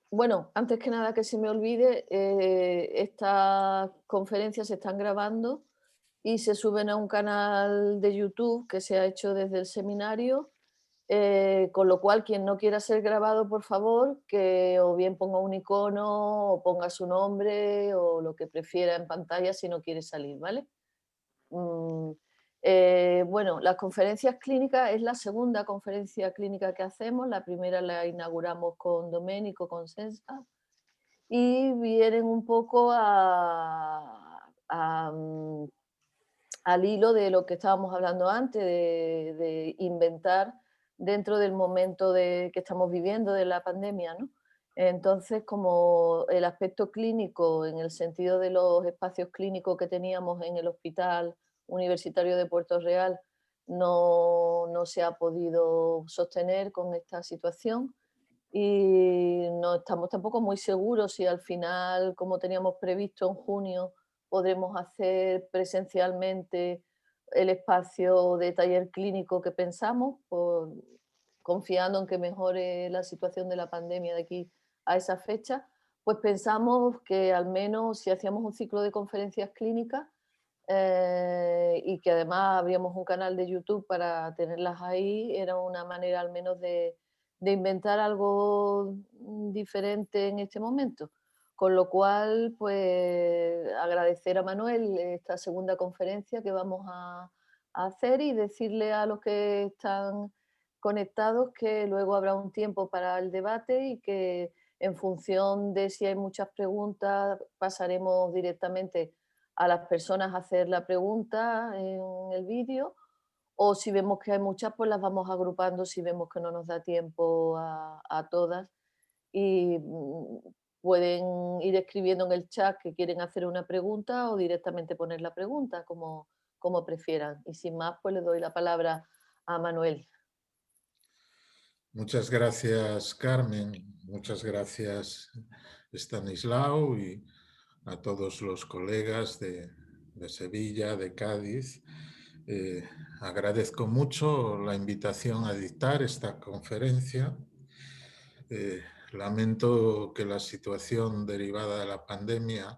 Bueno, antes que nada que se me olvide, estas conferencias se están grabando y se suben a un canal de YouTube que se ha hecho desde el seminario, con lo cual quien no quiera ser grabado, por favor, que o bien ponga un icono o ponga su nombre o lo que prefiera en pantalla si no quiere salir, ¿vale? Mm, bueno, las conferencias clínicas es la segunda conferencia clínica que hacemos. La primera la inauguramos con Domenico Consensa y vienen un poco al hilo de lo que estábamos hablando antes, de inventar dentro del momento que estamos viviendo de la pandemia, ¿no? Entonces, como el aspecto clínico, en el sentido de los espacios clínicos que teníamos en el Hospital Universitario de Puerto Real, no se ha podido sostener con esta situación y no estamos tampoco muy seguros si al final, como teníamos previsto en junio, podremos hacer presencialmente el espacio de taller clínico que pensamos, confiando en que mejore la situación de la pandemia de aquí a esa fecha. Pues pensamos que al menos si hacíamos un ciclo de conferencias clínicas, y que además abríamos un canal de YouTube para tenerlas ahí, era una manera al menos de inventar algo diferente en este momento. Con lo cual, pues agradecer a Manuel esta segunda conferencia que vamos a hacer y decirle a los que están conectados que luego habrá un tiempo para el debate y que en función de si hay muchas preguntas pasaremos directamente a las personas a hacer la pregunta en el vídeo, o si vemos que hay muchas, pues las vamos agrupando si vemos que no nos da tiempo a todas y pueden ir escribiendo en el chat que quieren hacer una pregunta o directamente poner la pregunta, como prefieran. Y sin más, pues le doy la palabra a Manuel. Muchas gracias, Carmen. Muchas gracias, Estanislao, y a todos los colegas de Sevilla, de Cádiz. Agradezco mucho la invitación a dictar esta conferencia. Lamento que la situación derivada de la pandemia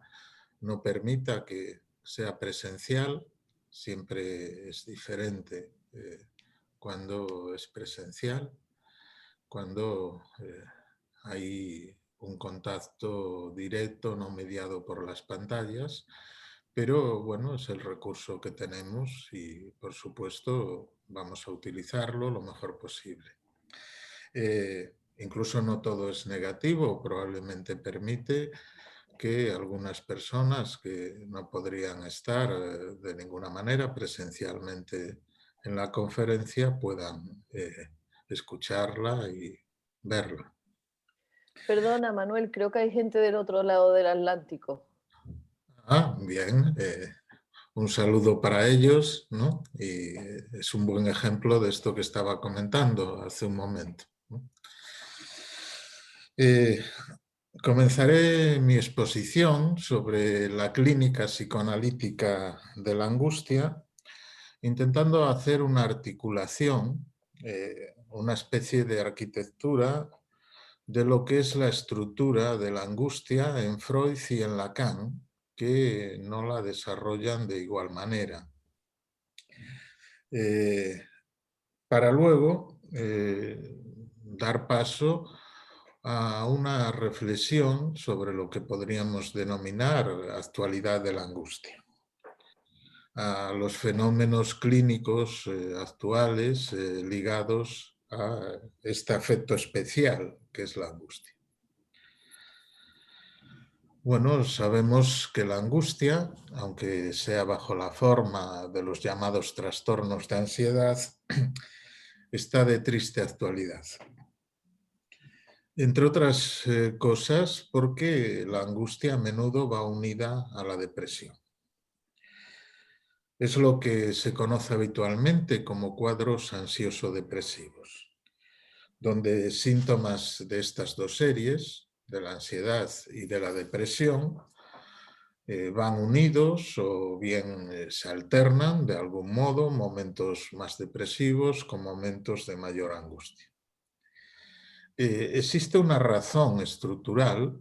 no permita que sea presencial. Siempre es diferente cuando es presencial, cuando hay un contacto directo, no mediado por las pantallas, pero bueno, es el recurso que tenemos y por supuesto vamos a utilizarlo lo mejor posible. Incluso no todo es negativo, probablemente permite que algunas personas que no podrían estar de ninguna manera presencialmente en la conferencia puedan escucharla y verla. Perdona, Manuel, creo que hay gente del otro lado del Atlántico. Bien, un saludo para ellos, ¿no? Y es un buen ejemplo de esto que estaba comentando hace un momento, ¿no? Comenzaré mi exposición sobre la clínica psicoanalítica de la angustia, intentando hacer una articulación, una especie de arquitectura de lo que es la estructura de la angustia en Freud y en Lacan, que no la desarrollan de igual manera. Para luego dar paso a una reflexión sobre lo que podríamos denominar actualidad de la angustia, a los fenómenos clínicos actuales ligados a este afecto especial que es la angustia. Bueno, sabemos que la angustia, aunque sea bajo la forma de los llamados trastornos de ansiedad, está de triste actualidad. Entre otras cosas, porque la angustia a menudo va unida a la depresión. Es lo que se conoce habitualmente como cuadros ansioso-depresivos, donde síntomas de estas dos series, de la ansiedad y de la depresión, van unidos o bien se alternan de algún modo, momentos más depresivos con momentos de mayor angustia. existe una razón estructural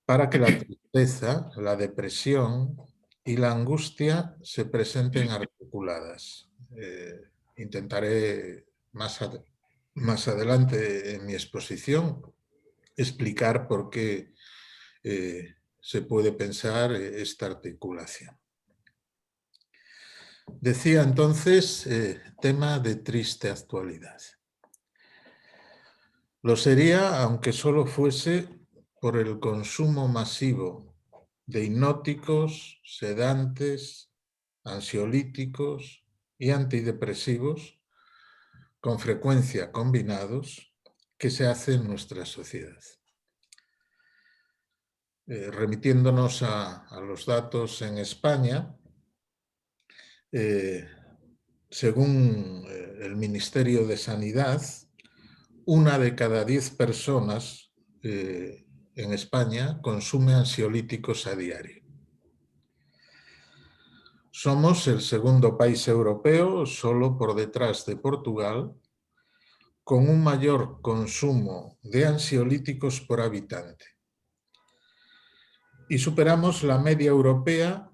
para que la tristeza, la depresión y la angustia se presenten articuladas. Intentaré más adelante en mi exposición explicar por qué se puede pensar esta articulación. Decía entonces, tema de triste actualidad. Lo sería aunque solo fuese por el consumo masivo de hipnóticos, sedantes, ansiolíticos y antidepresivos, con frecuencia combinados, que se hace en nuestra sociedad. Remitiéndonos a los datos en España, según el Ministerio de Sanidad, 1 de cada 10 personas en España consume ansiolíticos a diario. Somos el segundo país europeo, solo por detrás de Portugal, con un mayor consumo de ansiolíticos por habitante. Y superamos la media europea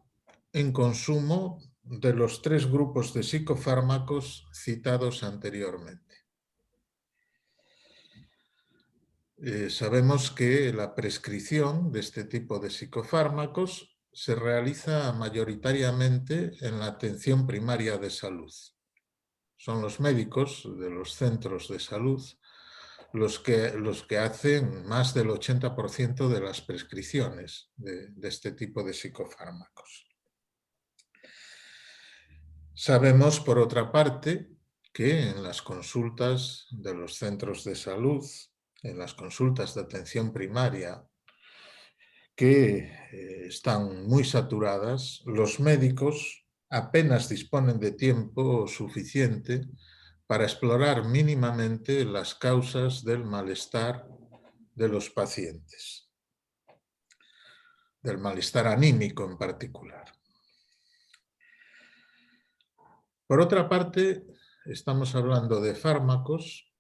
en consumo de los 3 grupos de psicofármacos citados anteriormente. Sabemos que la prescripción de este tipo de psicofármacos se realiza mayoritariamente en la atención primaria de salud. Son los médicos de los centros de salud los que hacen más del 80% de las prescripciones de este tipo de psicofármacos. Sabemos, por otra parte, que en las consultas de los centros de salud, en las consultas de atención primaria, que están muy saturadas, los médicos apenas disponen de tiempo suficiente para explorar mínimamente las causas del malestar de los pacientes, del malestar anímico en particular. Por otra parte, estamos hablando de fármacos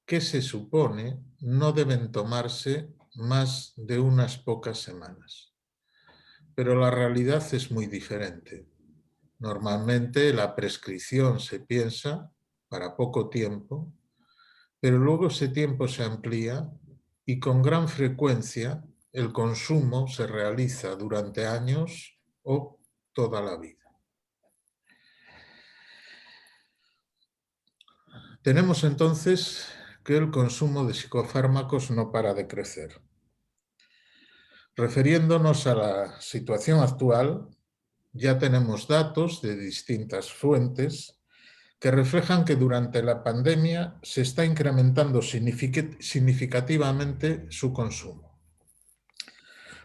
que se supone no deben tomarse más de unas pocas semanas. Pero la realidad es muy diferente. Normalmente la prescripción se piensa para poco tiempo, pero luego ese tiempo se amplía y con gran frecuencia el consumo se realiza durante años o toda la vida. Tenemos entonces que el consumo de psicofármacos no para de crecer. Refiriéndonos a la situación actual, ya tenemos datos de distintas fuentes que reflejan que durante la pandemia se está incrementando significativamente su consumo.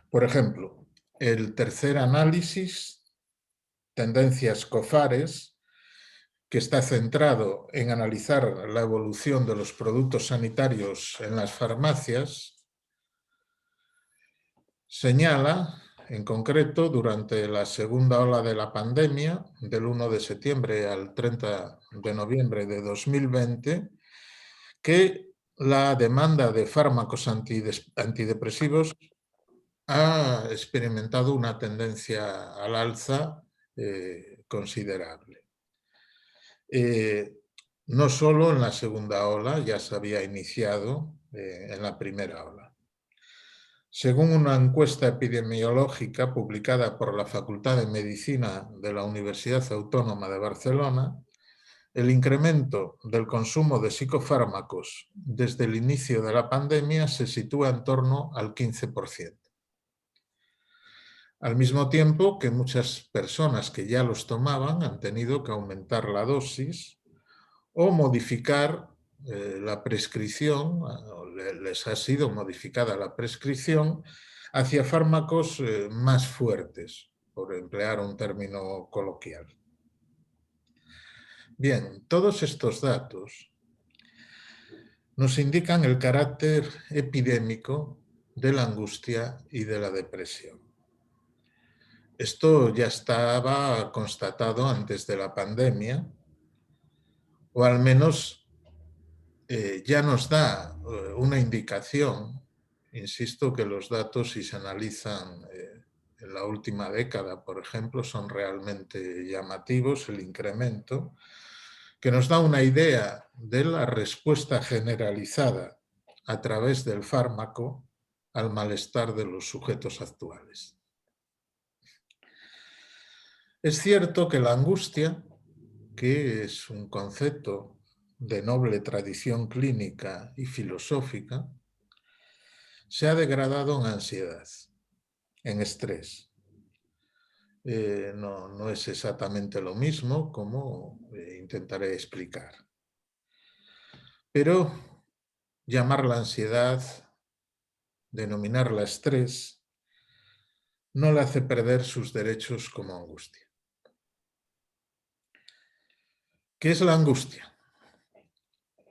Por ejemplo, el tercer análisis, Tendencias COFARES, que está centrado en analizar la evolución de los productos sanitarios en las farmacias, señala, en concreto, durante la segunda ola de la pandemia, del 1 de septiembre al 30 de noviembre de 2020, que la demanda de fármacos antidepresivos ha experimentado una tendencia al alza considerable. No solo en la segunda ola, ya se había iniciado en la primera ola. Según una encuesta epidemiológica publicada por la Facultad de Medicina de la Universidad Autónoma de Barcelona, el incremento del consumo de psicofármacos desde el inicio de la pandemia se sitúa en torno al 15%. Al mismo tiempo que muchas personas que ya los tomaban han tenido que aumentar la dosis o modificar la prescripción, les ha sido modificada la prescripción hacia fármacos más fuertes, por emplear un término coloquial. Bien, todos estos datos nos indican el carácter epidémico de la angustia y de la depresión. Esto ya estaba constatado antes de la pandemia, o al menos ya nos da una indicación. Insisto que los datos, si se analizan en la última década, por ejemplo, son realmente llamativos, el incremento, que nos da una idea de la respuesta generalizada a través del fármaco al malestar de los sujetos actuales. Es cierto que la angustia, que es un concepto de noble tradición clínica y filosófica, se ha degradado en ansiedad, en estrés. No es exactamente lo mismo, como intentaré explicar. Pero llamarla ansiedad, denominarla estrés, no le hace perder sus derechos como angustia. ¿Qué es la angustia?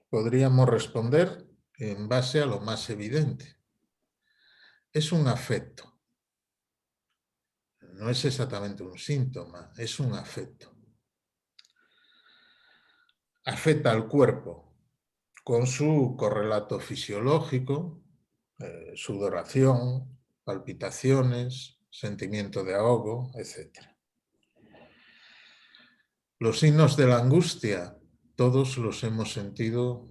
Podríamos responder en base a lo más evidente. Es un afecto. No es exactamente un síntoma, es un afecto. Afecta al cuerpo con su correlato fisiológico, sudoración, palpitaciones, sentimiento de ahogo, etc. Los signos de la angustia, todos los hemos sentido,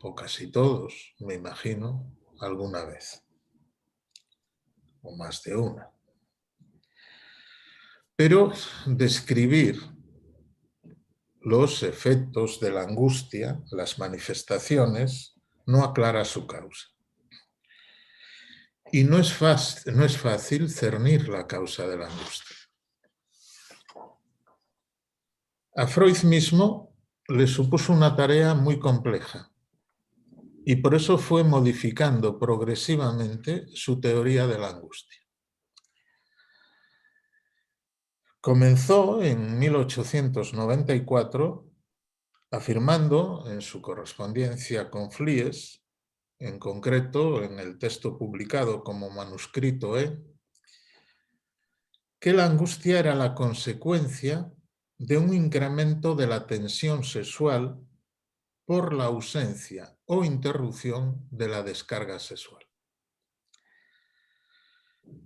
o casi todos, me imagino, alguna vez, o más de una. Pero describir los efectos de la angustia, las manifestaciones, no aclara su causa. Y no es fácil cernir la causa de la angustia. A Freud mismo le supuso una tarea muy compleja y por eso fue modificando progresivamente su teoría de la angustia. Comenzó en 1894 afirmando en su correspondencia con Flies, en concreto en el texto publicado como manuscrito E, que la angustia era la consecuencia de un incremento de la tensión sexual por la ausencia o interrupción de la descarga sexual.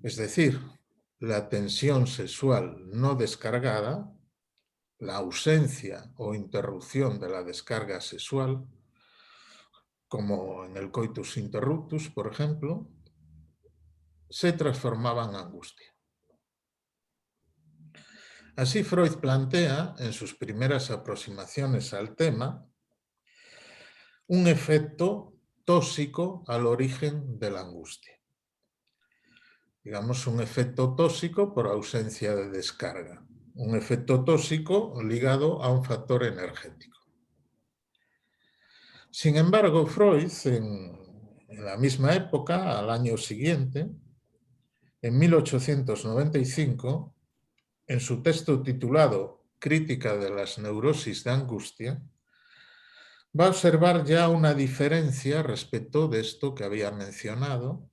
Es decir, la tensión sexual no descargada, la ausencia o interrupción de la descarga sexual, como en el coitus interruptus, por ejemplo, se transformaba en angustia. Así Freud plantea, en sus primeras aproximaciones al tema, un efecto tóxico al origen de la angustia. Digamos, un efecto tóxico por ausencia de descarga. Un efecto tóxico ligado a un factor energético. Sin embargo, Freud, en la misma época, al año siguiente, en 1895, en su texto titulado Crítica de las neurosis de angustia, va a observar ya una diferencia respecto de esto que había mencionado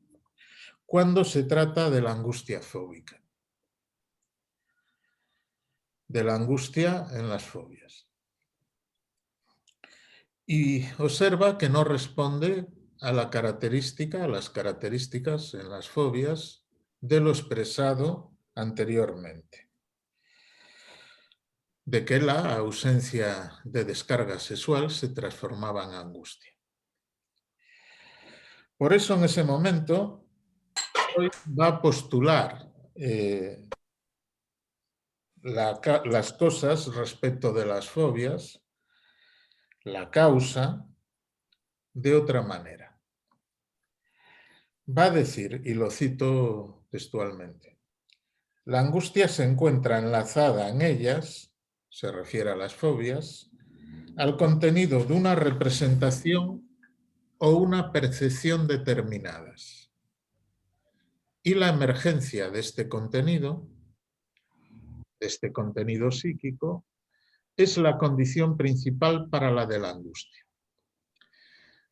cuando se trata de la angustia fóbica, de la angustia en las fobias. Y observa que no responde a las características en las fobias de lo expresado anteriormente, de que la ausencia de descarga sexual se transformaba en angustia. Por eso en ese momento Freud va a postular las cosas respecto de las fobias, la causa, de otra manera. Va a decir, y lo cito textualmente, la angustia se encuentra enlazada en ellas, se refiere a las fobias, al contenido de una representación o una percepción determinadas. Y la emergencia de este contenido psíquico, es la condición principal para la de la angustia.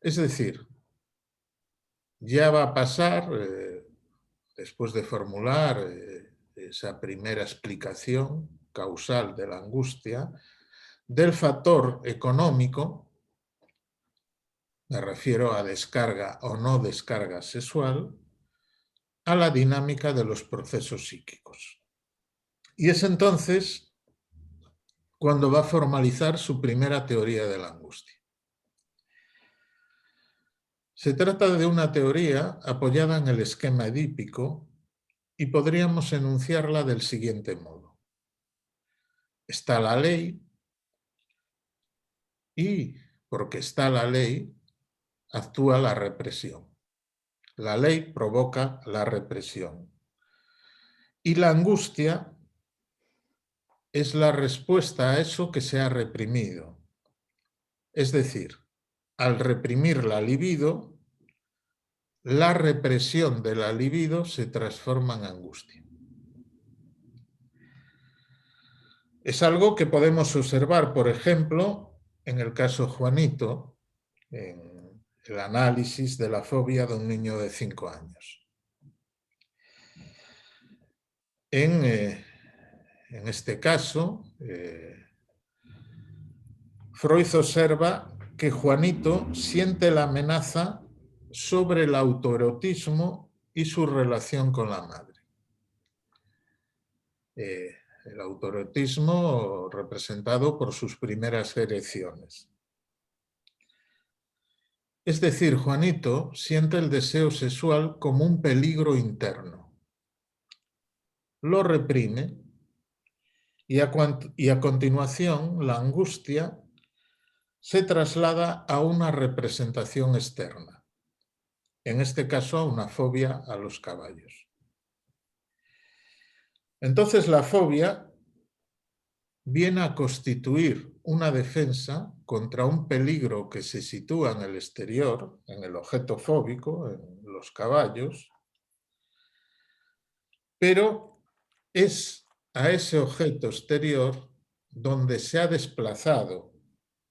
Es decir, ya va a pasar, después de formular esa primera explicación causal de la angustia, del factor económico me refiero a descarga o no descarga sexual, a la dinámica de los procesos psíquicos. Y es entonces cuando va a formalizar su primera teoría de la angustia. Se trata de una teoría apoyada en el esquema edípico y podríamos enunciarla del siguiente modo. Está la ley y, porque está la ley, actúa la represión. La ley provoca la represión. Y la angustia es la respuesta a eso que se ha reprimido. Es decir, al reprimir la libido, la represión de la libido se transforma en angustia. Es algo que podemos observar, por ejemplo, en el caso Juanito, en el análisis de la fobia de un niño de 5 años. En este caso, Freud observa que Juanito siente la amenaza sobre el autoerotismo y su relación con la madre. El autoerotismo representado por sus primeras erecciones. Es decir, Juanito siente el deseo sexual como un peligro interno. Lo reprime y a continuación la angustia se traslada a una representación externa, en este caso a una fobia a los caballos. Entonces la fobia viene a constituir una defensa contra un peligro que se sitúa en el exterior, en el objeto fóbico, en los caballos, pero es a ese objeto exterior donde se ha desplazado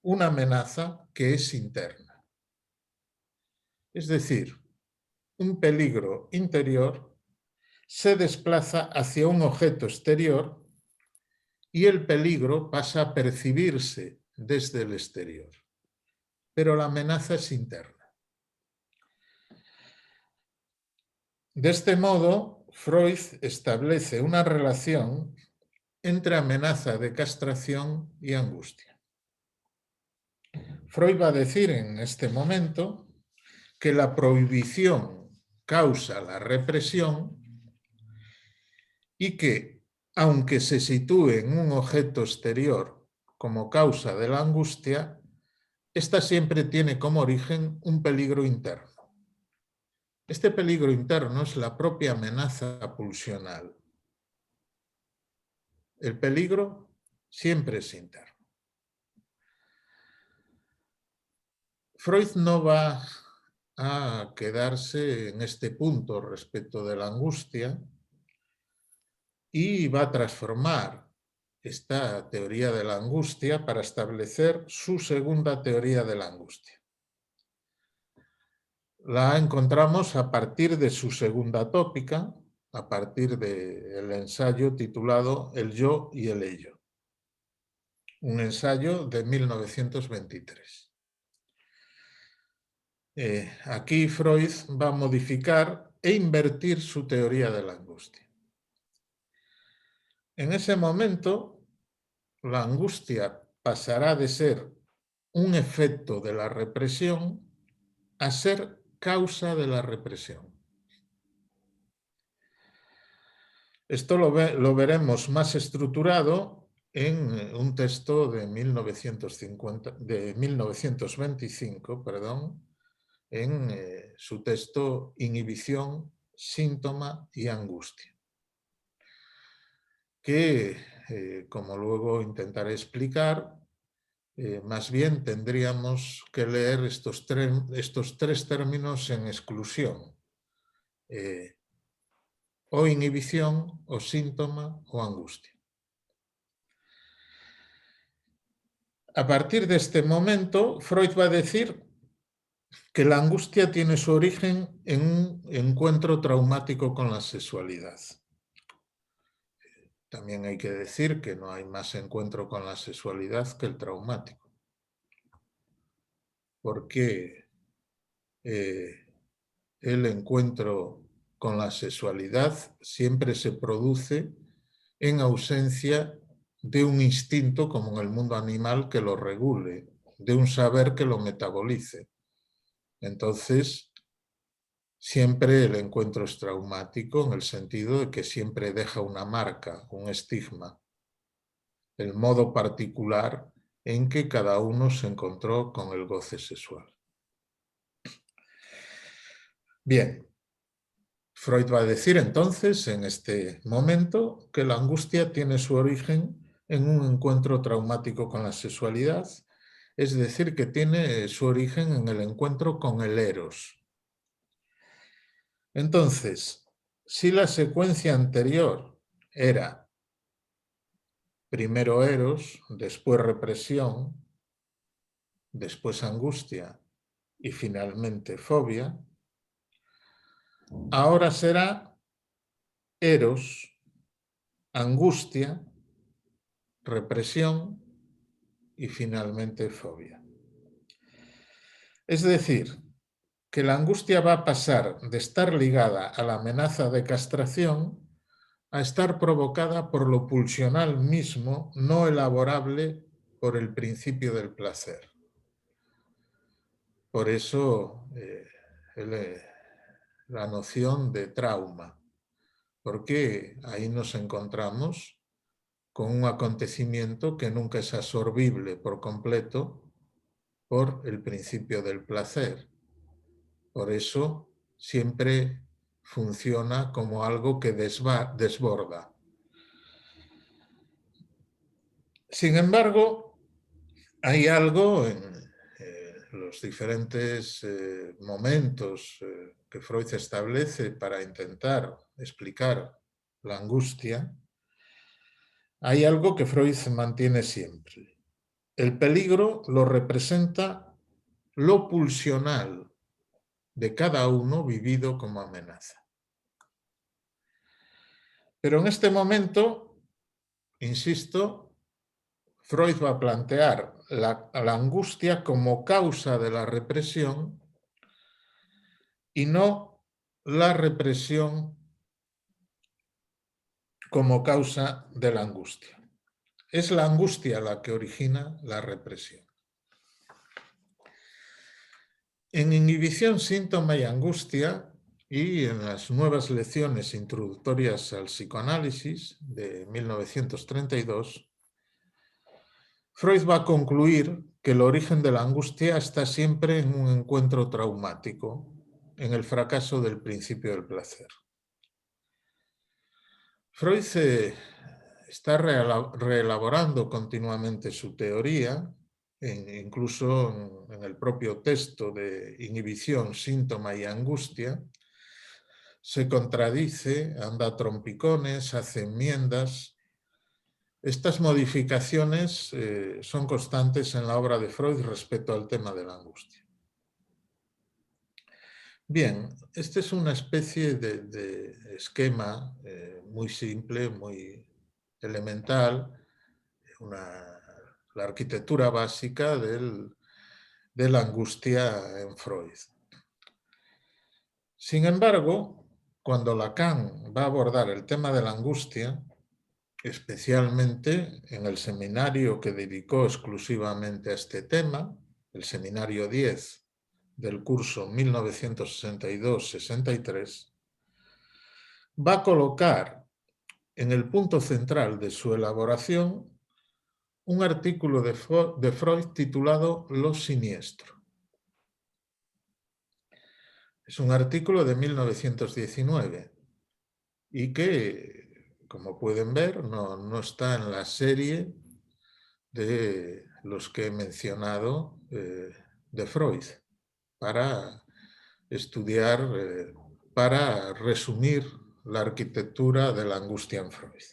una amenaza que es interna. Es decir, un peligro interior se desplaza hacia un objeto exterior y el peligro pasa a percibirse desde el exterior. Pero la amenaza es interna. De este modo, Freud establece una relación entre amenaza de castración y angustia. Freud va a decir en este momento que la prohibición causa la represión y que, aunque se sitúe en un objeto exterior como causa de la angustia, esta siempre tiene como origen un peligro interno. Este peligro interno es la propia amenaza pulsional. El peligro siempre es interno. Freud no va a quedarse en este punto respecto de la angustia y va a transformar esta teoría de la angustia para establecer su segunda teoría de la angustia. La encontramos a partir de su segunda tópica, a partir del ensayo titulado El yo y el ello, un ensayo de 1923. Aquí Freud va a modificar e invertir su teoría de la angustia. En ese momento, la angustia pasará de ser un efecto de la represión a ser causa de la represión. Esto lo veremos más estructurado en un texto de 1925, en su texto Inhibición, síntoma y angustia, que, como luego intentaré explicar, más bien tendríamos que leer estos tres términos en exclusión, o inhibición, o síntoma, o angustia. A partir de este momento, Freud va a decir que la angustia tiene su origen en un encuentro traumático con la sexualidad. También hay que decir que no hay más encuentro con la sexualidad que el traumático. ¿Por qué el encuentro con la sexualidad siempre se produce en ausencia de un instinto, como en el mundo animal, que lo regule, de un saber que lo metabolice. Entonces, siempre el encuentro es traumático en el sentido de que siempre deja una marca, un estigma, el modo particular en que cada uno se encontró con el goce sexual. Bien, Freud va a decir entonces, en este momento, que la angustia tiene su origen en un encuentro traumático con la sexualidad, es decir, que tiene su origen en el encuentro con el eros. Entonces, si la secuencia anterior era primero eros, después represión, después angustia y finalmente fobia, ahora será eros, angustia, represión y finalmente fobia. Es decir, que la angustia va a pasar de estar ligada a la amenaza de castración a estar provocada por lo pulsional mismo, no elaborable por el principio del placer. Por eso la noción de trauma, porque ahí nos encontramos con un acontecimiento que nunca es absorbible por completo por el principio del placer. Por eso siempre funciona como algo que desborda. Sin embargo, hay algo en los diferentes momentos que Freud establece para intentar explicar la angustia. Hay algo que Freud mantiene siempre. El peligro lo representa lo pulsional de cada uno vivido como amenaza. Pero en este momento, insisto, Freud va a plantear la angustia como causa de la represión y no la represión como causa de la angustia. Es la angustia la que origina la represión. En Inhibición, síntoma y angustia, y en las nuevas lecciones introductorias al psicoanálisis de 1932, Freud va a concluir que el origen de la angustia está siempre en un encuentro traumático, en el fracaso del principio del placer. Freud está reelaborando continuamente su teoría, incluso en el propio texto de Inhibición, síntoma y angustia. Se contradice, anda a trompicones, hace enmiendas. Estas modificaciones son constantes en la obra de Freud respecto al tema de la angustia. Bien, este es una especie de esquema muy simple, muy elemental, la arquitectura básica de la angustia en Freud. Sin embargo, cuando Lacan va a abordar el tema de la angustia, especialmente en el seminario que dedicó exclusivamente a este tema, el seminario 10 del curso 1962-63, va a colocar en el punto central de su elaboración un artículo de Freud titulado Lo siniestro. Es un artículo de 1919 y que, como pueden ver, no está en la serie de los que he mencionado de Freud, para estudiar, para resumir la arquitectura de la angustia en Freud.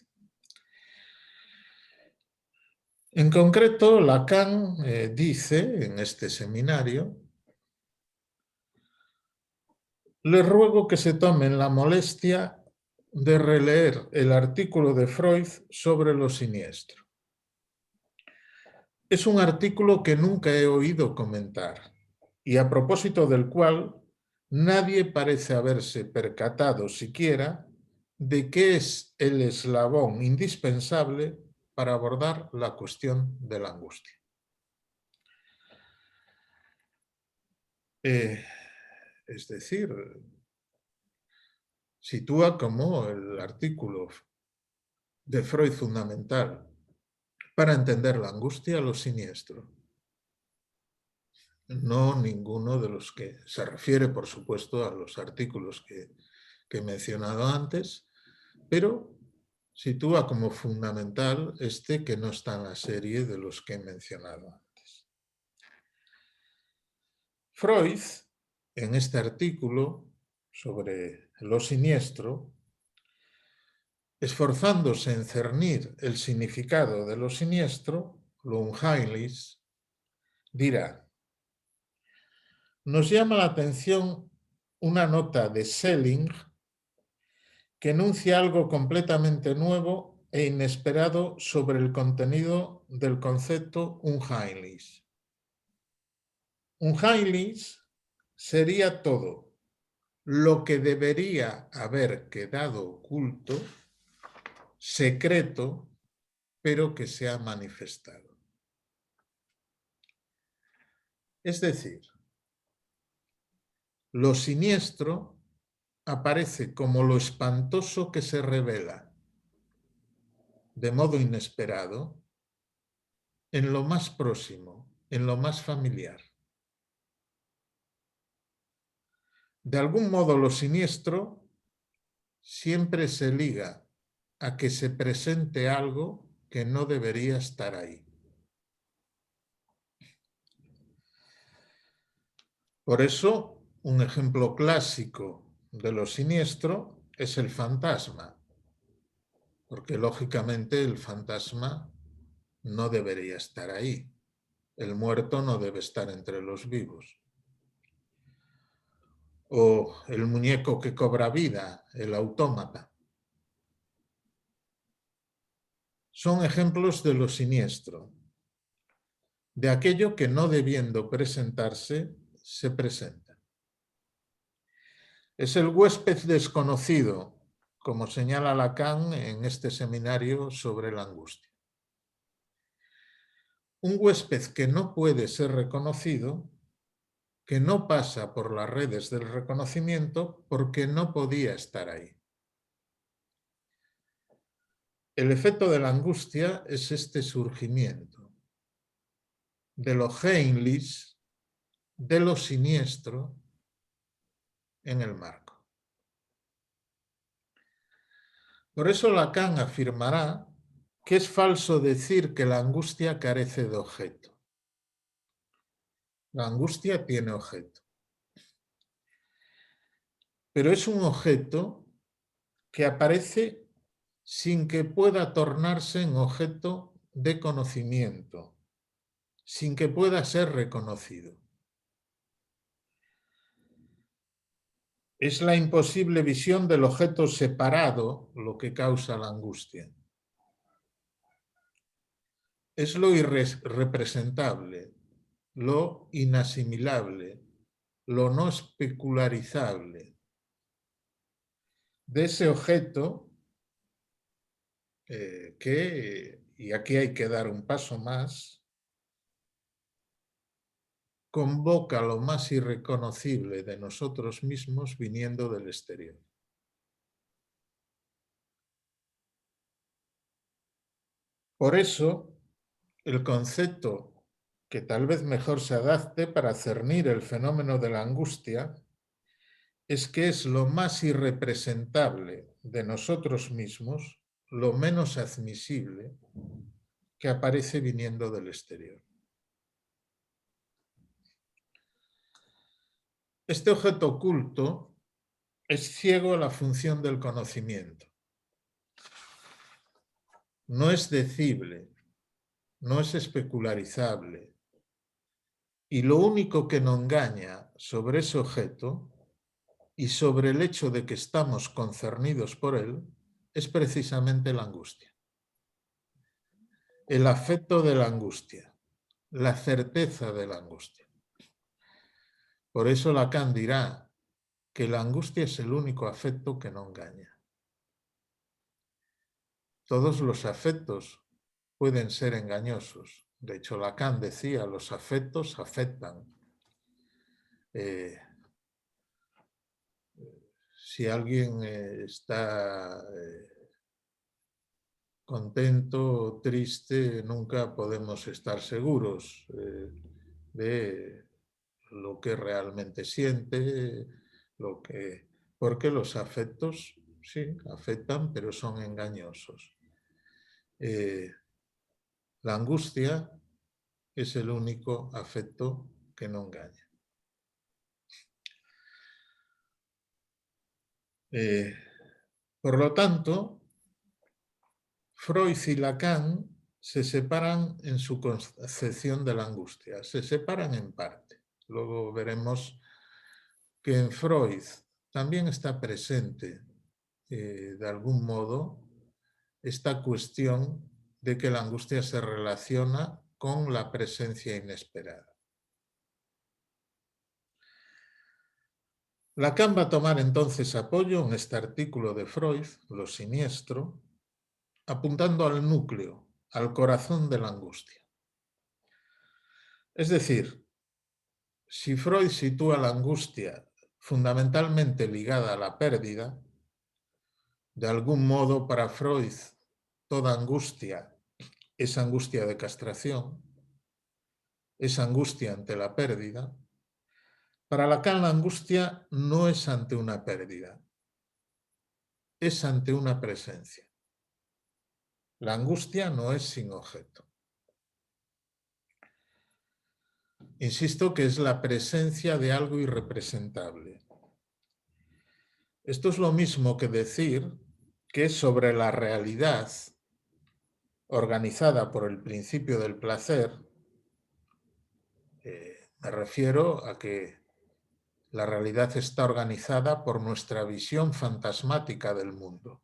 En concreto, Lacan dice en este seminario: les ruego que se tomen la molestia de releer el artículo de Freud sobre lo siniestro. Es un artículo que nunca he oído comentar y a propósito del cual nadie parece haberse percatado siquiera de qué es el eslabón indispensable para abordar la cuestión de la angustia. Es decir, sitúa como el artículo de Freud fundamental para entender la angustia lo siniestro. No ninguno de los que se refiere, por supuesto, a los artículos que he mencionado antes, pero sitúa como fundamental este que no está en la serie de los que he mencionado antes. Freud, en este artículo sobre lo siniestro, esforzándose en cernir el significado de lo siniestro, lo unheimlich, dirá: nos llama la atención una nota de Schelling que enuncia algo completamente nuevo e inesperado sobre el contenido del concepto unheimlich. Unheimlich sería todo lo que debería haber quedado oculto, secreto, pero que se ha manifestado. Es decir, lo siniestro aparece como lo espantoso que se revela de modo inesperado en lo más próximo, en lo más familiar. De algún modo lo siniestro siempre se liga a que se presente algo que no debería estar ahí. Por eso, un ejemplo clásico de lo siniestro es el fantasma, porque lógicamente el fantasma no debería estar ahí. El muerto no debe estar entre los vivos. O el muñeco que cobra vida, el autómata. Son ejemplos de lo siniestro, de aquello que no debiendo presentarse, se presenta. Es el huésped desconocido, como señala Lacan en este seminario sobre la angustia. Un huésped que no puede ser reconocido, que no pasa por las redes del reconocimiento porque no podía estar ahí. El efecto de la angustia es este surgimiento de lo heimlich, de lo siniestro en el marco. Por eso Lacan afirmará que es falso decir que la angustia carece de objeto. La angustia tiene objeto. Pero es un objeto que aparece sin que pueda tornarse en objeto de conocimiento, sin que pueda ser reconocido. Es la imposible visión del objeto separado lo que causa la angustia. Es lo irrepresentable, lo inasimilable, lo no especularizable. De ese objeto que, y aquí hay que dar un paso más, convoca lo más irreconocible de nosotros mismos viniendo del exterior. Por eso, el concepto que tal vez mejor se adapte para cernir el fenómeno de la angustia es que es lo más irrepresentable de nosotros mismos, lo menos admisible, que aparece viniendo del exterior. Este objeto oculto es ciego a la función del conocimiento. No es decible, no es especularizable. Y lo único que nos engaña sobre ese objeto y sobre el hecho de que estamos concernidos por él es precisamente la angustia. El afecto de la angustia, la certeza de la angustia. Por eso Lacan dirá que la angustia es el único afecto que no engaña. Todos los afectos pueden ser engañosos. De hecho, Lacan decía, los afectos afectan. Si alguien está contento o triste, nunca podemos estar seguros de lo que realmente siente, porque los afectos sí afectan, pero son engañosos. La angustia es el único afecto que no engaña. Por lo tanto, Freud y Lacan se separan en su concepción de la angustia, se separan en parte. Luego veremos que en Freud también está presente, de algún modo, esta cuestión de que la angustia se relaciona con la presencia inesperada. Lacan va a tomar entonces apoyo en este artículo de Freud, Lo siniestro, apuntando al núcleo, al corazón de la angustia. Es decir, si Freud sitúa la angustia fundamentalmente ligada a la pérdida, de algún modo para Freud toda angustia es angustia de castración, es angustia ante la pérdida. Para Lacan la angustia no es ante una pérdida, es ante una presencia. La angustia no es sin objeto. Insisto que es la presencia de algo irrepresentable. Esto es lo mismo que decir que sobre la realidad organizada por el principio del placer, me refiero a que la realidad está organizada por nuestra visión fantasmática del mundo.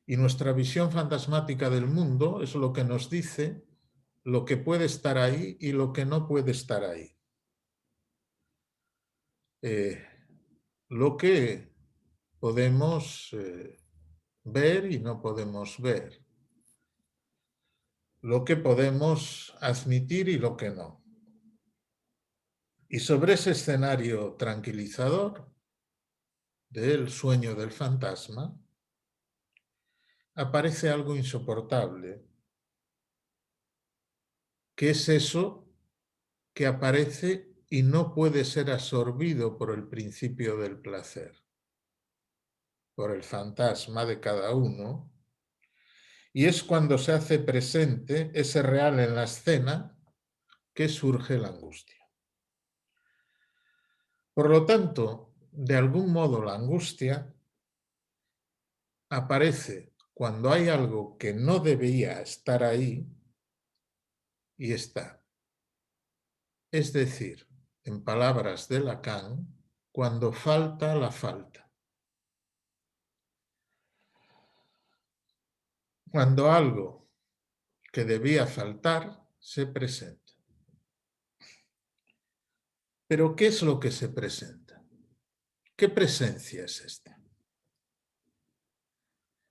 Y nuestra visión fantasmática del mundo es lo que nos dice lo que puede estar ahí y lo que no puede estar ahí. Lo que podemos ver y no podemos ver. Lo que podemos admitir y lo que no. Y sobre ese escenario tranquilizador del sueño del fantasma, aparece algo insoportable, que es eso que aparece y no puede ser absorbido por el principio del placer, por el fantasma de cada uno, y es cuando se hace presente ese real en la escena que surge la angustia. Por lo tanto, de algún modo la angustia aparece cuando hay algo que no debía estar ahí y está. Es decir, en palabras de Lacan, cuando falta la falta. Cuando algo que debía faltar se presenta. Pero ¿qué es lo que se presenta? ¿Qué presencia es esta?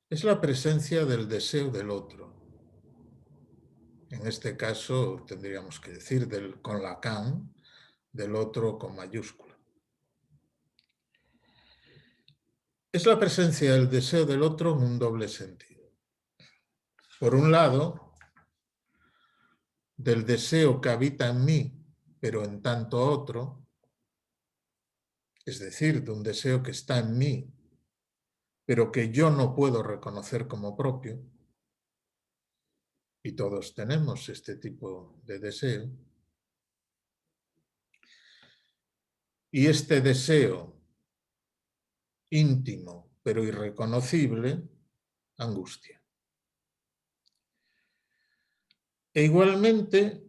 Es la presencia del deseo del otro. En este caso tendríamos que decir con Lacan, del otro con mayúscula. Es la presencia del deseo del otro en un doble sentido. Por un lado, del deseo que habita en mí, pero en tanto otro, es decir, de un deseo que está en mí, pero que yo no puedo reconocer como propio, y todos tenemos este tipo de deseo, y este deseo íntimo, pero irreconocible, angustia. E igualmente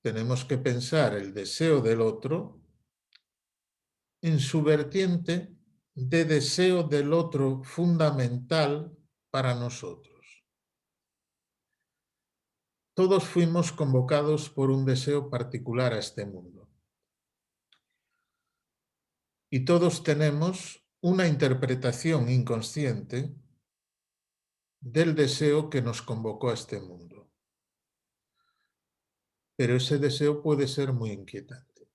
tenemos que pensar el deseo del otro en su vertiente de deseo del otro fundamental para nosotros. Todos fuimos convocados por un deseo particular a este mundo. Y todos tenemos una interpretación inconsciente del deseo que nos convocó a este mundo. Pero ese deseo puede ser muy inquietante.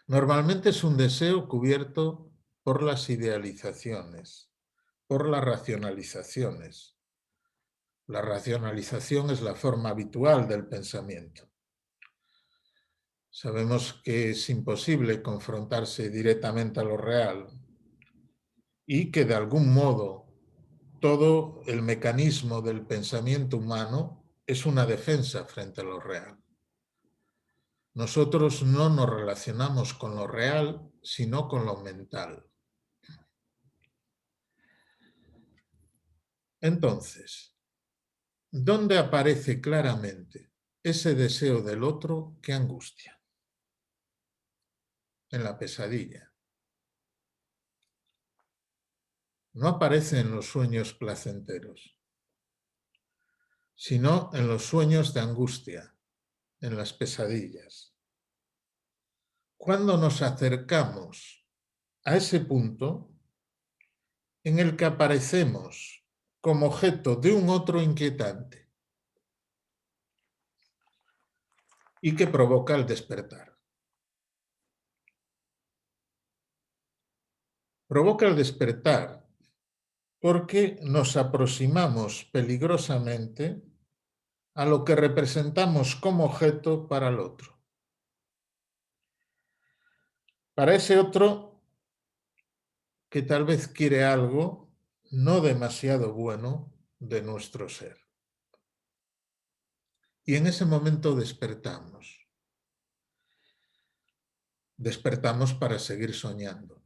Normalmente es un deseo cubierto por las idealizaciones, por las racionalizaciones. La racionalización es la forma habitual del pensamiento. Sabemos que es imposible confrontarse directamente a lo real y que de algún modo todo el mecanismo del pensamiento humano es una defensa frente a lo real. Nosotros no nos relacionamos con lo real, sino con lo mental. Entonces, ¿dónde aparece claramente ese deseo del otro que angustia? En la pesadilla. No aparece en los sueños placenteros, sino en los sueños de angustia, en las pesadillas. Cuando nos acercamos a ese punto en el que aparecemos como objeto de un otro inquietante y que provoca el despertar. Provoca el despertar porque nos aproximamos peligrosamente a lo que representamos como objeto para el otro. Para ese otro que tal vez quiere algo no demasiado bueno de nuestro ser. Y en ese momento despertamos. Despertamos para seguir soñando,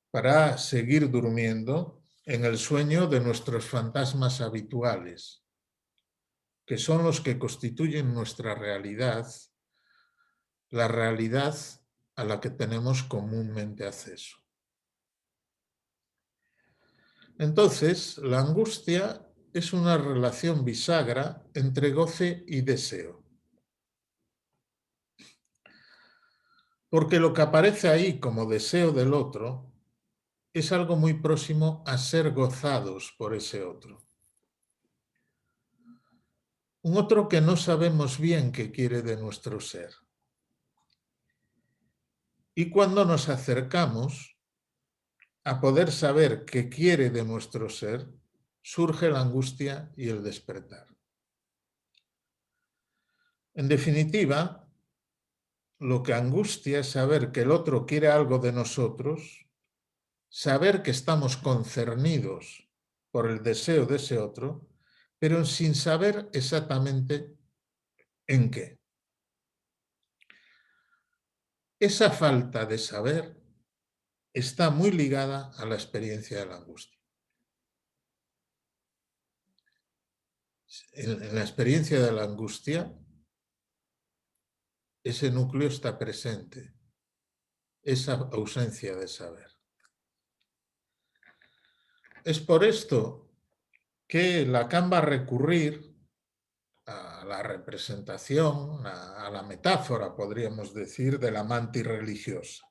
para seguir durmiendo en el sueño de nuestros fantasmas habituales, que son los que constituyen nuestra realidad, la realidad a la que tenemos comúnmente acceso. Entonces, la angustia es una relación bisagra entre goce y deseo. Porque lo que aparece ahí como deseo del otro es algo muy próximo a ser gozados por ese otro. Un otro que no sabemos bien qué quiere de nuestro ser. Y cuando nos acercamos a poder saber qué quiere de nuestro ser, surge la angustia y el despertar. En definitiva, lo que angustia es saber que el otro quiere algo de nosotros, saber que estamos concernidos por el deseo de ese otro, pero sin saber exactamente en qué. Esa falta de saber está muy ligada a la experiencia de la angustia. En la experiencia de la angustia, ese núcleo está presente, esa ausencia de saber. Es por esto que Lacan va a recurrir a la representación, a la metáfora, podríamos decir, de la mantis religiosa.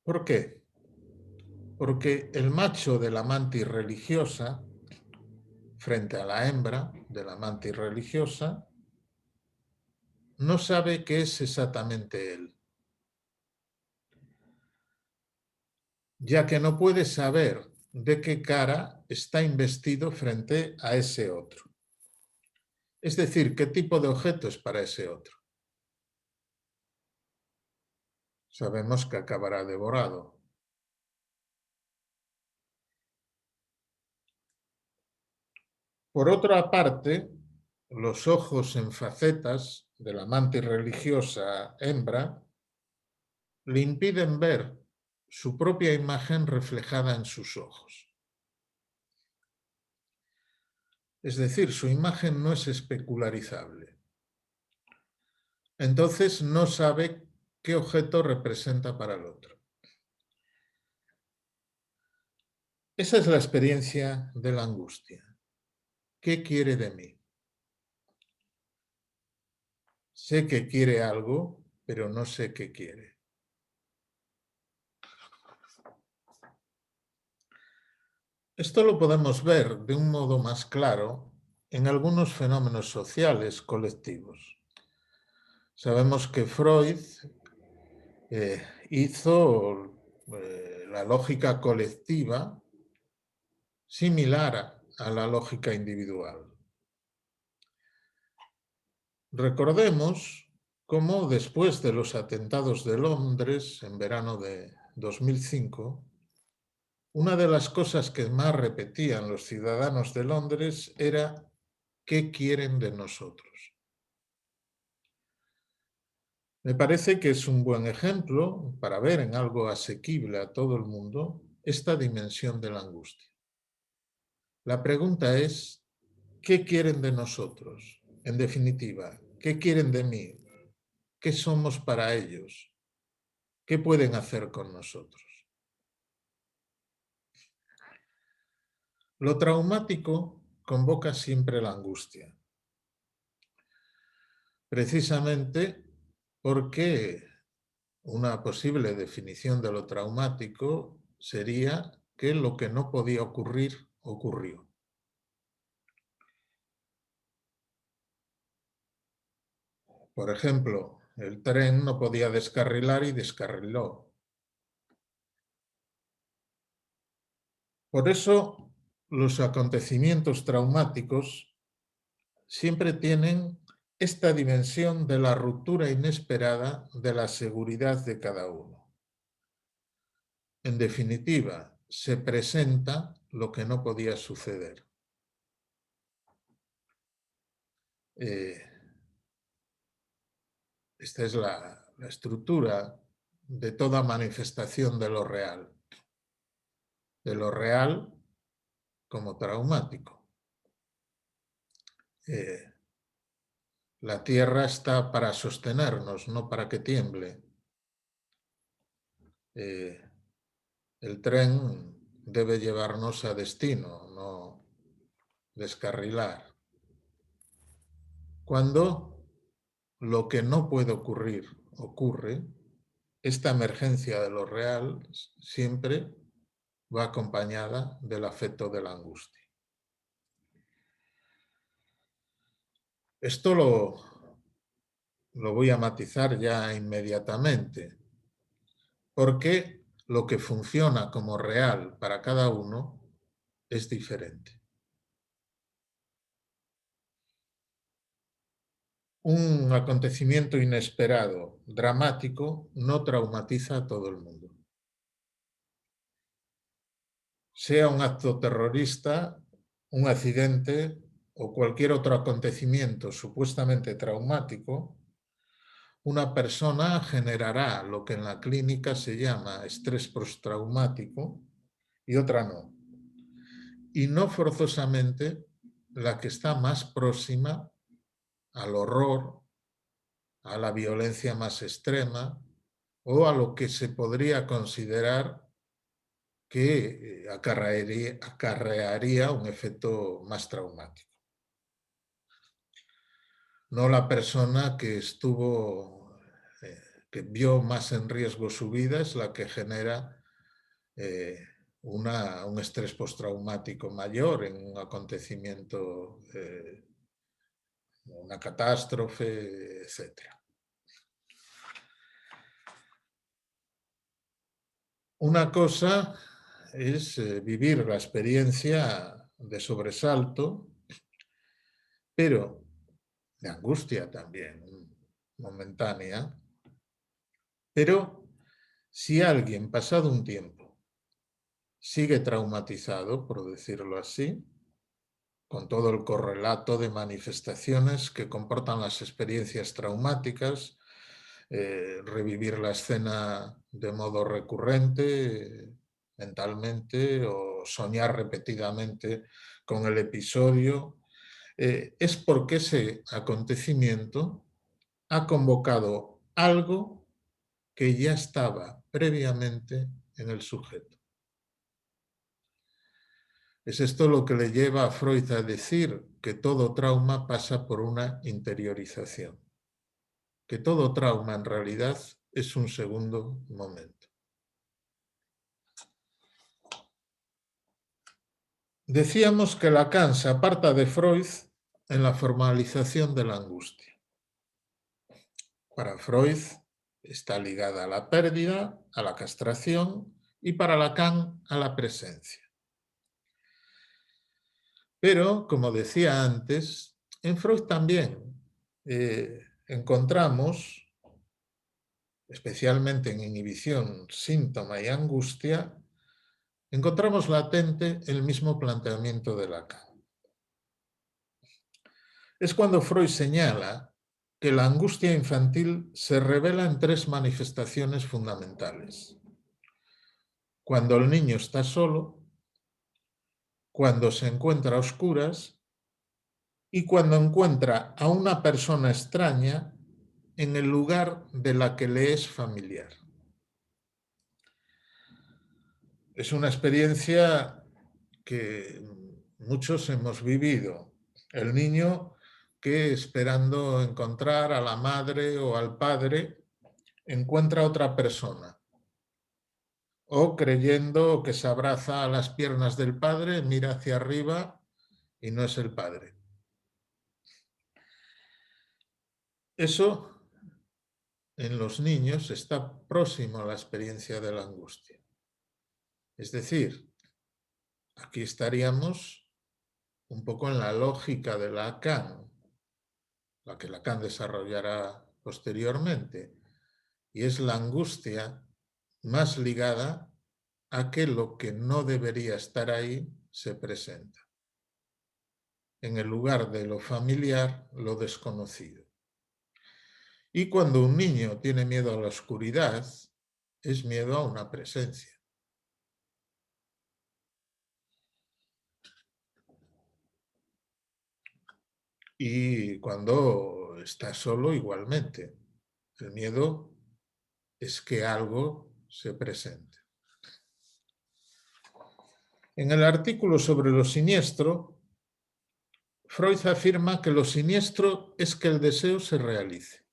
¿Por qué? Porque el macho de la mantis religiosa, frente a la hembra de la mantis religiosa, no sabe qué es exactamente él, ya que no puede saber de qué cara está investido frente a ese otro. Es decir, qué tipo de objeto es para ese otro. Sabemos que acabará devorado. Por otra parte, los ojos en facetas de la mantis religiosa hembra le impiden ver su propia imagen reflejada en sus ojos. Es decir, su imagen no es especularizable. Entonces no sabe qué objeto representa para el otro. Esa es la experiencia de la angustia. ¿qué quiere de mí? Sé que quiere algo, pero no sé qué quiere. Esto lo podemos ver de un modo más claro en algunos fenómenos sociales colectivos. Sabemos que Freud hizo la lógica colectiva similar a la lógica individual. Recordemos cómo después de los atentados de Londres en verano de 2005, una de las cosas que más repetían los ciudadanos de Londres era ¿qué quieren de nosotros? Me parece que es un buen ejemplo para ver en algo asequible a todo el mundo esta dimensión de la angustia. La pregunta es, ¿qué quieren de nosotros? En definitiva, ¿qué quieren de mí? ¿Qué somos para ellos? ¿Qué pueden hacer con nosotros? Lo traumático convoca siempre la angustia, precisamente porque una posible definición de lo traumático sería que lo que no podía ocurrir, ocurrió. Por ejemplo, el tren no podía descarrilar y descarriló. Por eso, los acontecimientos traumáticos siempre tienen esta dimensión de la ruptura inesperada de la seguridad de cada uno. En definitiva, se presenta lo que no podía suceder. Esta es la estructura de toda manifestación de lo real como traumático. La tierra está para sostenernos, no para que tiemble. El tren debe llevarnos a destino, no descarrilar. Cuando lo que no puede ocurrir ocurre, esta emergencia de lo real siempre va acompañada del afecto de la angustia. Esto lo voy a matizar ya inmediatamente, porque lo que funciona como real para cada uno es diferente. Un acontecimiento inesperado, dramático, no traumatiza a todo el mundo. Sea un acto terrorista, un accidente o cualquier otro acontecimiento supuestamente traumático, una persona generará lo que en la clínica se llama estrés postraumático y otra no. Y no forzosamente la que está más próxima al horror, a la violencia más extrema o a lo que se podría considerar que acarrearía un efecto más traumático. No la persona que que vio más en riesgo su vida es la que genera un estrés postraumático mayor en un acontecimiento, una catástrofe, etc. Una cosa es vivir la experiencia de sobresalto, pero de angustia también, momentánea. Pero si alguien, pasado un tiempo, sigue traumatizado, por decirlo así, con todo el correlato de manifestaciones que comportan las experiencias traumáticas, revivir la escena de modo recurrente, mentalmente, o soñar repetidamente con el episodio, es porque ese acontecimiento ha convocado algo que ya estaba previamente en el sujeto. Es esto lo que le lleva a Freud a decir que todo trauma pasa por una interiorización, que todo trauma en realidad es un segundo momento. Decíamos que Lacan se aparta de Freud en la formalización de la angustia. Para Freud está ligada a la pérdida, a la castración, y para Lacan a la presencia. Pero, como decía antes, en Freud también encontramos, especialmente en inhibición, síntoma y angustia, encontramos latente el mismo planteamiento de Lacan. Es cuando Freud señala que la angustia infantil se revela en tres manifestaciones fundamentales. Cuando el niño está solo, cuando se encuentra a oscuras y cuando encuentra a una persona extraña en el lugar de la que le es familiar. Es una experiencia que muchos hemos vivido. El niño que, esperando encontrar a la madre o al padre, encuentra a otra persona. O creyendo que se abraza a las piernas del padre, mira hacia arriba y no es el padre. Eso en los niños está próximo a la experiencia de la angustia. Es decir, aquí estaríamos un poco en la lógica de Lacan, la que Lacan desarrollará posteriormente, y es la angustia más ligada a que lo que no debería estar ahí se presenta. En el lugar de lo familiar, lo desconocido. Y cuando un niño tiene miedo a la oscuridad, es miedo a una presencia. Y cuando está solo, igualmente. El miedo es que algo se presente. En el artículo sobre lo siniestro, Freud afirma que lo siniestro es que el deseo se realice.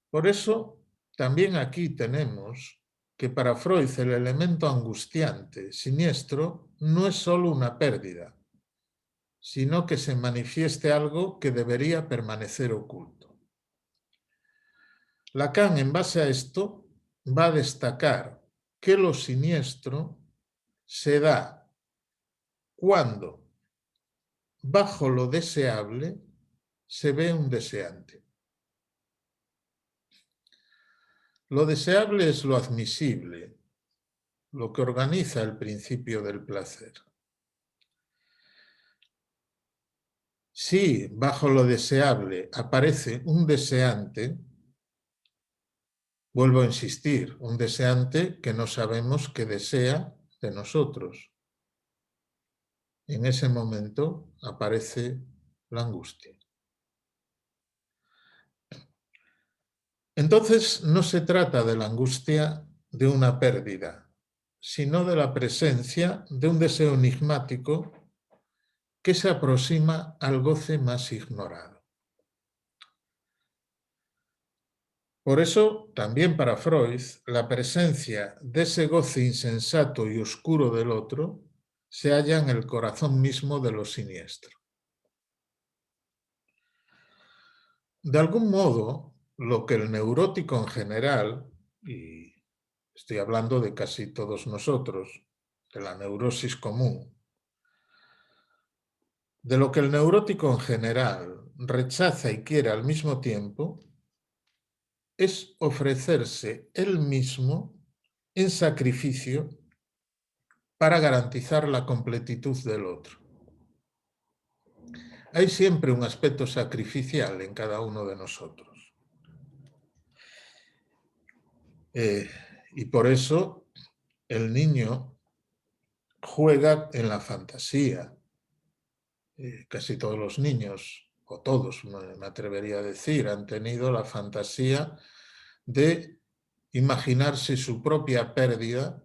Por eso, también aquí tenemos que para Freud el elemento angustiante, siniestro, no es solo una pérdida, sino que se manifieste algo que debería permanecer oculto. Lacan, en base a esto, va a destacar que lo siniestro se da cuando, bajo lo deseable, se ve un deseante. Lo deseable es lo admisible, lo que organiza el principio del placer. Si bajo lo deseable aparece un deseante, vuelvo a insistir, un deseante que no sabemos qué desea de nosotros. En ese momento aparece la angustia. Entonces no se trata de la angustia de una pérdida, sino de la presencia de un deseo enigmático que se aproxima al goce más ignorado. Por eso, también para Freud, la presencia de ese goce insensato y oscuro del otro se halla en el corazón mismo de lo siniestro. De algún modo, lo que el neurótico en general, y estoy hablando de casi todos nosotros, de la neurosis común, de lo que el neurótico en general rechaza y quiere al mismo tiempo, es ofrecerse él mismo en sacrificio para garantizar la completitud del otro. Hay siempre un aspecto sacrificial en cada uno de nosotros. Y por eso el niño juega en la fantasía. Casi todos los niños, o todos me atrevería a decir, han tenido la fantasía de imaginarse su propia pérdida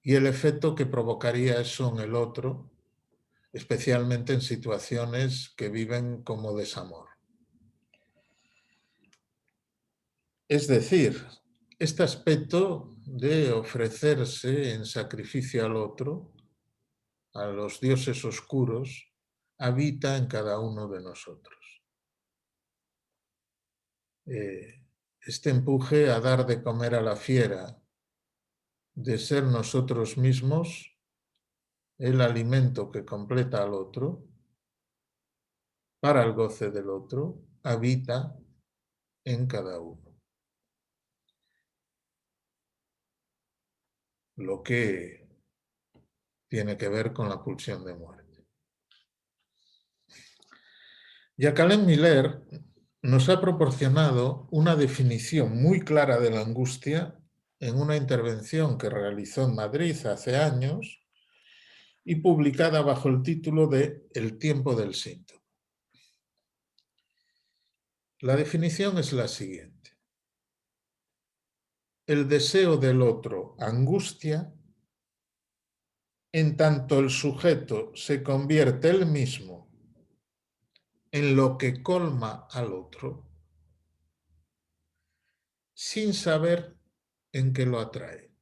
y el efecto que provocaría eso en el otro, especialmente en situaciones que viven como desamor. Es decir, este aspecto de ofrecerse en sacrificio al otro, a los dioses oscuros, habita en cada uno de nosotros. Este empuje a dar de comer a la fiera, de ser nosotros mismos el alimento que completa al otro, para el goce del otro, habita en cada uno. Lo que tiene que ver con la pulsión de muerte. Jacqueline Miller nos ha proporcionado una definición muy clara de la angustia en una intervención que realizó en Madrid hace años y publicada bajo el título de El tiempo del síntoma. La definición es la siguiente. El deseo del otro angustia en tanto el sujeto se convierte él mismo en lo que colma al otro, sin saber en qué lo atrae.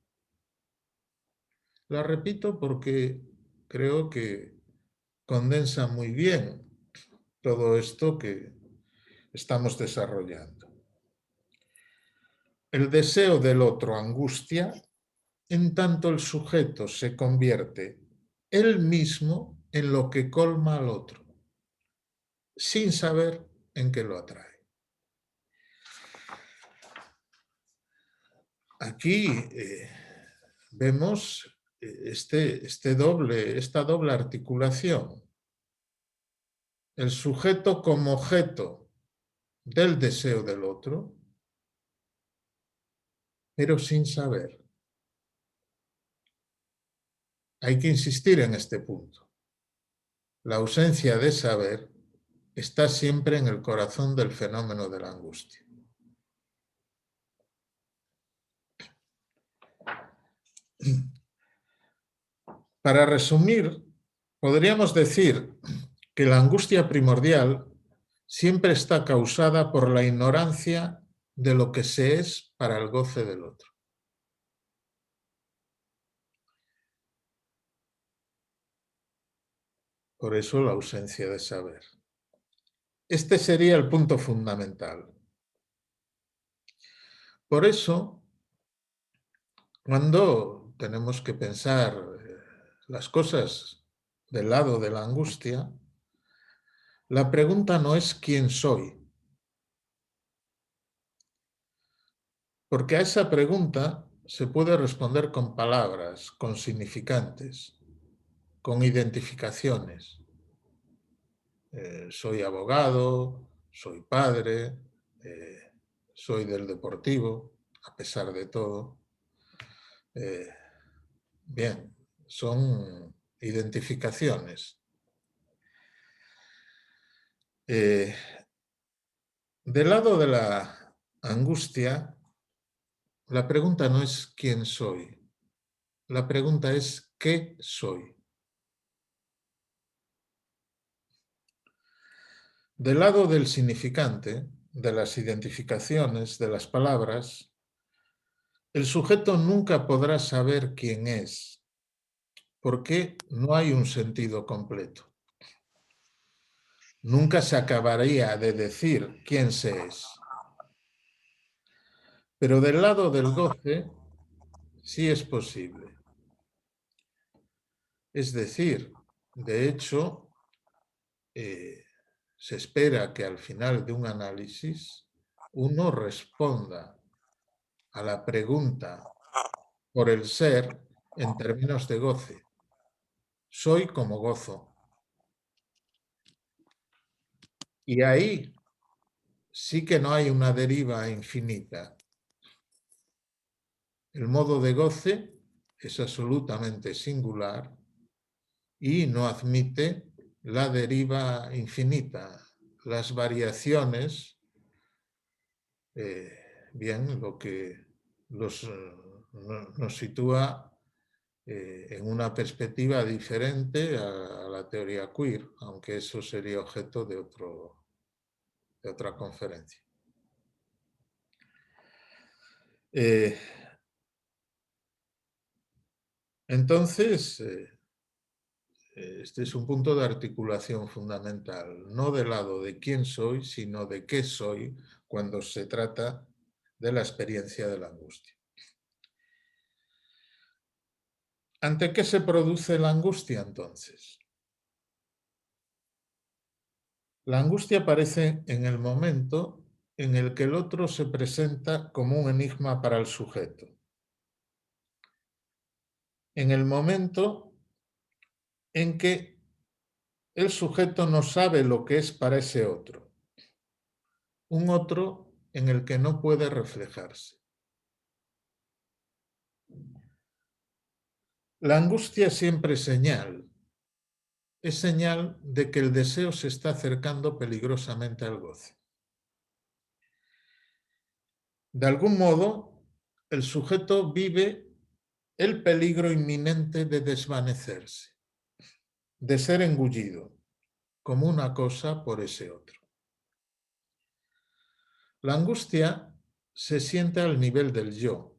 La repito porque creo que condensa muy bien todo esto que estamos desarrollando. El deseo del otro angustia en tanto el sujeto se convierte él mismo en lo que colma al otro, sin saber en qué lo atrae. Aquí vemos esta doble articulación. El sujeto como objeto del deseo del otro, pero sin saber. Hay que insistir en este punto. La ausencia de saber está siempre en el corazón del fenómeno de la angustia. Para resumir, podríamos decir que la angustia primordial siempre está causada por la ignorancia de lo que se es para el goce del otro. Por eso la ausencia de saber. Este sería el punto fundamental. Por eso, cuando tenemos que pensar las cosas del lado de la angustia, la pregunta no es quién soy, porque a esa pregunta se puede responder con palabras, con significantes, con identificaciones. Soy abogado, soy padre, soy del Deportivo, a pesar de todo. Bien, son identificaciones. Del lado de la angustia, la pregunta no es quién soy, la pregunta es qué soy. Del lado del significante, de las identificaciones, de las palabras, el sujeto nunca podrá saber quién es, porque no hay un sentido completo. Nunca se acabaría de decir quién se es. Pero del lado del goce, sí es posible. Es decir, de hecho, se espera que al final de un análisis uno responda a la pregunta por el ser en términos de goce. Soy como gozo. Y ahí sí que no hay una deriva infinita. El modo de goce es absolutamente singular y no admite la deriva infinita, las variaciones, bien, lo que nos sitúa en una perspectiva diferente a la teoría queer, aunque eso sería objeto de otra conferencia. Entonces, este es un punto de articulación fundamental, no del lado de quién soy, sino de qué soy cuando se trata de la experiencia de la angustia. ¿Ante qué se produce la angustia entonces? La angustia aparece en el momento en el que el otro se presenta como un enigma para el sujeto. En el momento en que el sujeto no sabe lo que es para ese otro. Un otro en el que no puede reflejarse. La angustia siempre es señal de que el deseo se está acercando peligrosamente al goce. De algún modo, el sujeto vive el peligro inminente de desvanecerse, de ser engullido como una cosa por ese otro. La angustia se siente al nivel del yo.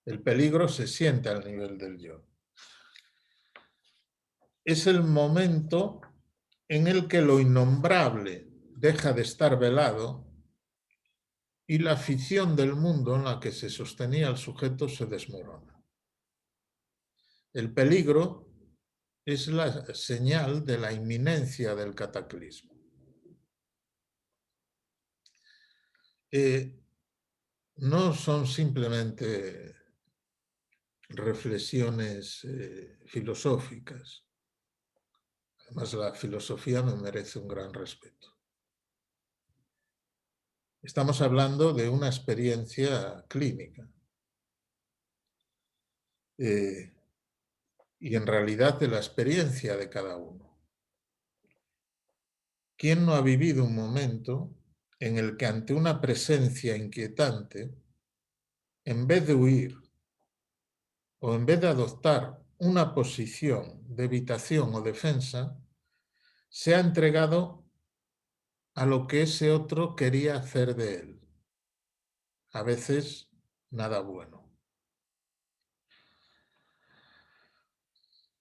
El peligro se siente al nivel del yo. Es el momento en el que lo innombrable deja de estar velado y la ficción del mundo en la que se sostenía el sujeto se desmorona. El peligro es la señal de la inminencia del cataclismo. No son simplemente reflexiones filosóficas. Además, la filosofía me merece un gran respeto. Estamos hablando de una experiencia clínica. Y en realidad de la experiencia de cada uno. ¿Quién no ha vivido un momento en el que ante una presencia inquietante, en vez de huir o en vez de adoptar una posición de evitación o defensa, se ha entregado a lo que ese otro quería hacer de él? A veces nada bueno.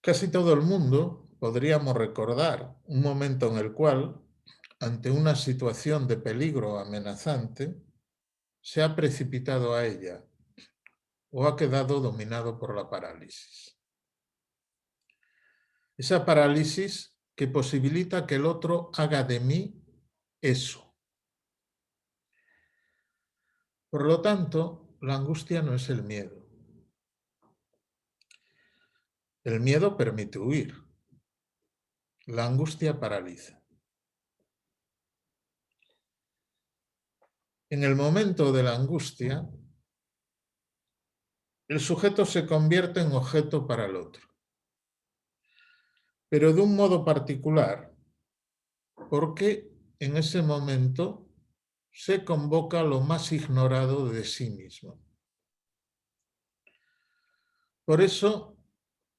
Casi todo el mundo podríamos recordar un momento en el cual, ante una situación de peligro amenazante, se ha precipitado a ella o ha quedado dominado por la parálisis. Esa parálisis que posibilita que el otro haga de mí eso. Por lo tanto, la angustia no es el miedo. El miedo permite huir. La angustia paraliza. En el momento de la angustia, el sujeto se convierte en objeto para el otro, pero de un modo particular, porque en ese momento se convoca lo más ignorado de sí mismo. Por eso,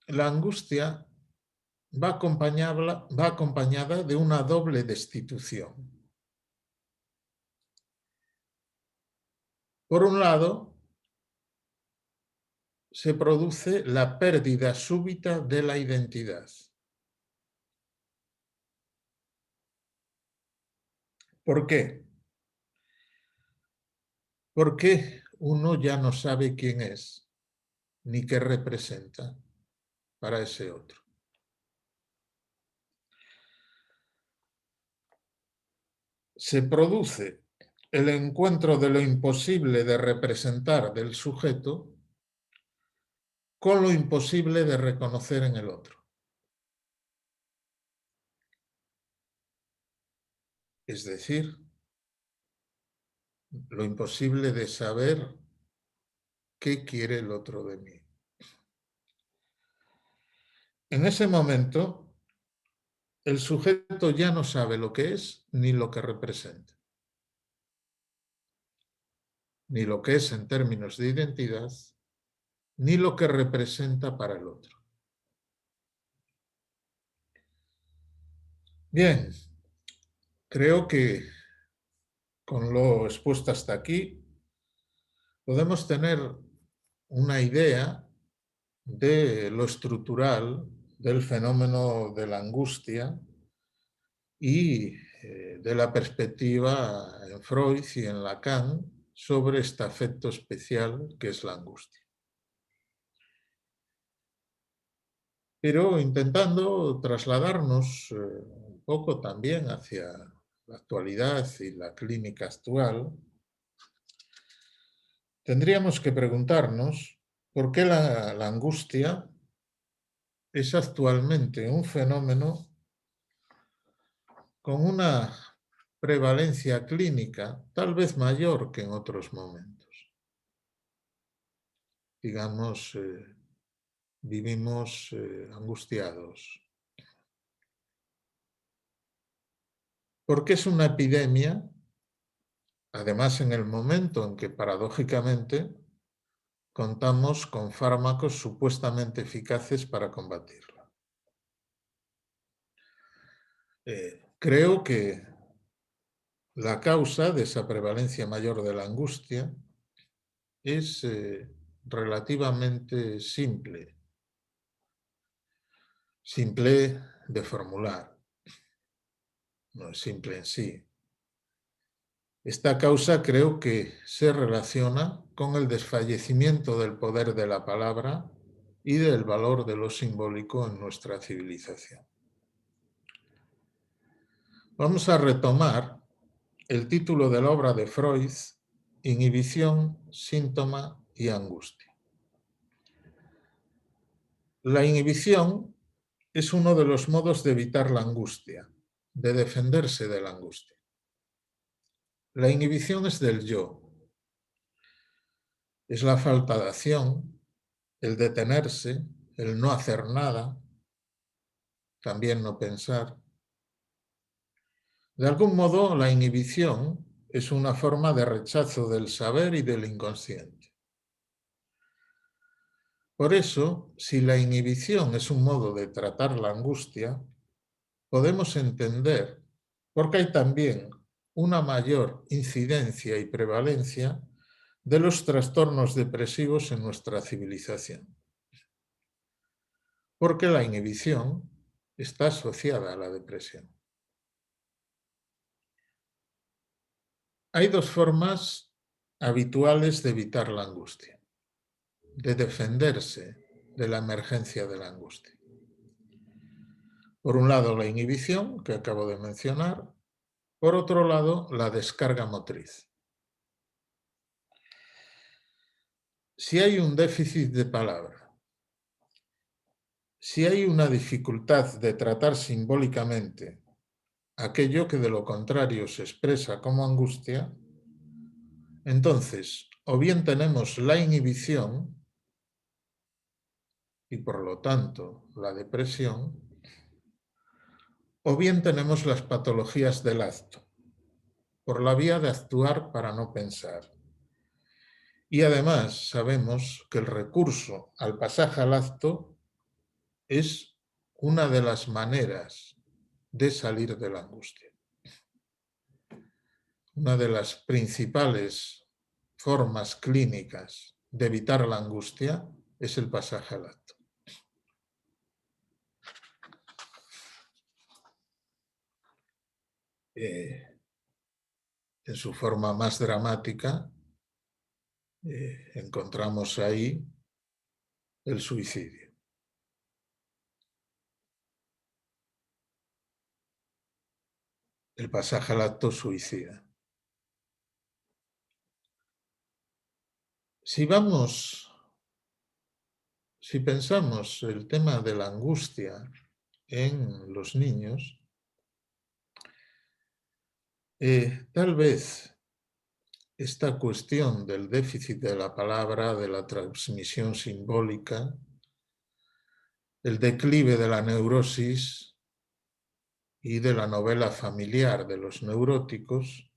la angustia va acompañada de una doble destitución. Por un lado, se produce la pérdida súbita de la identidad. ¿Por qué? Porque uno ya no sabe quién es ni qué representa para ese otro. Se produce el encuentro de lo imposible de representar del sujeto con lo imposible de reconocer en el otro. Es decir, lo imposible de saber qué quiere el otro de mí. En ese momento, el sujeto ya no sabe lo que es ni lo que representa, ni lo que es en términos de identidad, ni lo que representa para el otro. Bien, creo que con lo expuesto hasta aquí podemos tener una idea de lo estructural del fenómeno de la angustia y de la perspectiva en Freud y en Lacan sobre este afecto especial que es la angustia. Pero intentando trasladarnos un poco también hacia la actualidad y la clínica actual, tendríamos que preguntarnos por qué la angustia es actualmente un fenómeno con una prevalencia clínica tal vez mayor que en otros momentos. Digamos, vivimos angustiados. Porque es una epidemia, además en el momento en que paradójicamente contamos con fármacos supuestamente eficaces para combatirla. Creo que la causa de esa prevalencia mayor de la angustia es relativamente simple de formular, no es simple en sí. Esta causa creo que se relaciona con el desfallecimiento del poder de la palabra y del valor de lo simbólico en nuestra civilización. Vamos a retomar el título de la obra de Freud, Inhibición, síntoma y angustia. La inhibición es uno de los modos de evitar la angustia, de defenderse de la angustia. La inhibición es del yo, es la falta de acción, el detenerse, el no hacer nada, también no pensar. De algún modo, la inhibición es una forma de rechazo del saber y del inconsciente. Por eso, si la inhibición es un modo de tratar la angustia, podemos entender por qué hay también una mayor incidencia y prevalencia de los trastornos depresivos en nuestra civilización. Porque la inhibición está asociada a la depresión. Hay dos formas habituales de evitar la angustia, de defenderse de la emergencia de la angustia. Por un lado, la inhibición, que acabo de mencionar. Por otro lado, la descarga motriz. Si hay un déficit de palabra, si hay una dificultad de tratar simbólicamente aquello que de lo contrario se expresa como angustia, entonces o bien tenemos la inhibición y por lo tanto la depresión, o bien tenemos las patologías del acto, por la vía de actuar para no pensar. Y además sabemos que el recurso al pasaje al acto es una de las maneras de salir de la angustia. Una de las principales formas clínicas de evitar la angustia es el pasaje al acto. En su forma más dramática, encontramos ahí el suicidio. El pasaje al acto suicida. Si pensamos el tema de la angustia en los niños, tal vez esta cuestión del déficit de la palabra, de la transmisión simbólica, el declive de la neurosis y de la novela familiar de los neuróticos,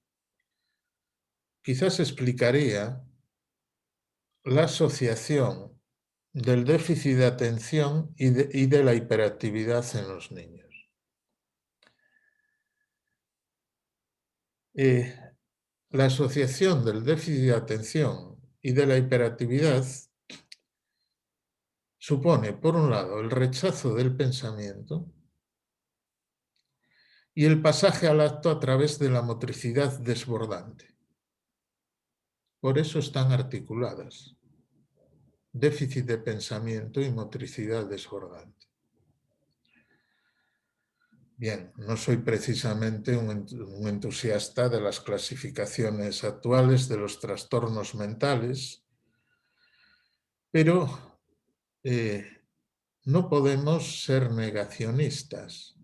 quizás explicaría la asociación del déficit de atención y de la hiperactividad en los niños. La asociación del déficit de atención y de la hiperactividad supone, por un lado, el rechazo del pensamiento y el pasaje al acto a través de la motricidad desbordante. Por eso están articuladas. Déficit de pensamiento y motricidad desbordante. Bien, no soy precisamente un entusiasta de las clasificaciones actuales de los trastornos mentales, pero no podemos ser negacionistas.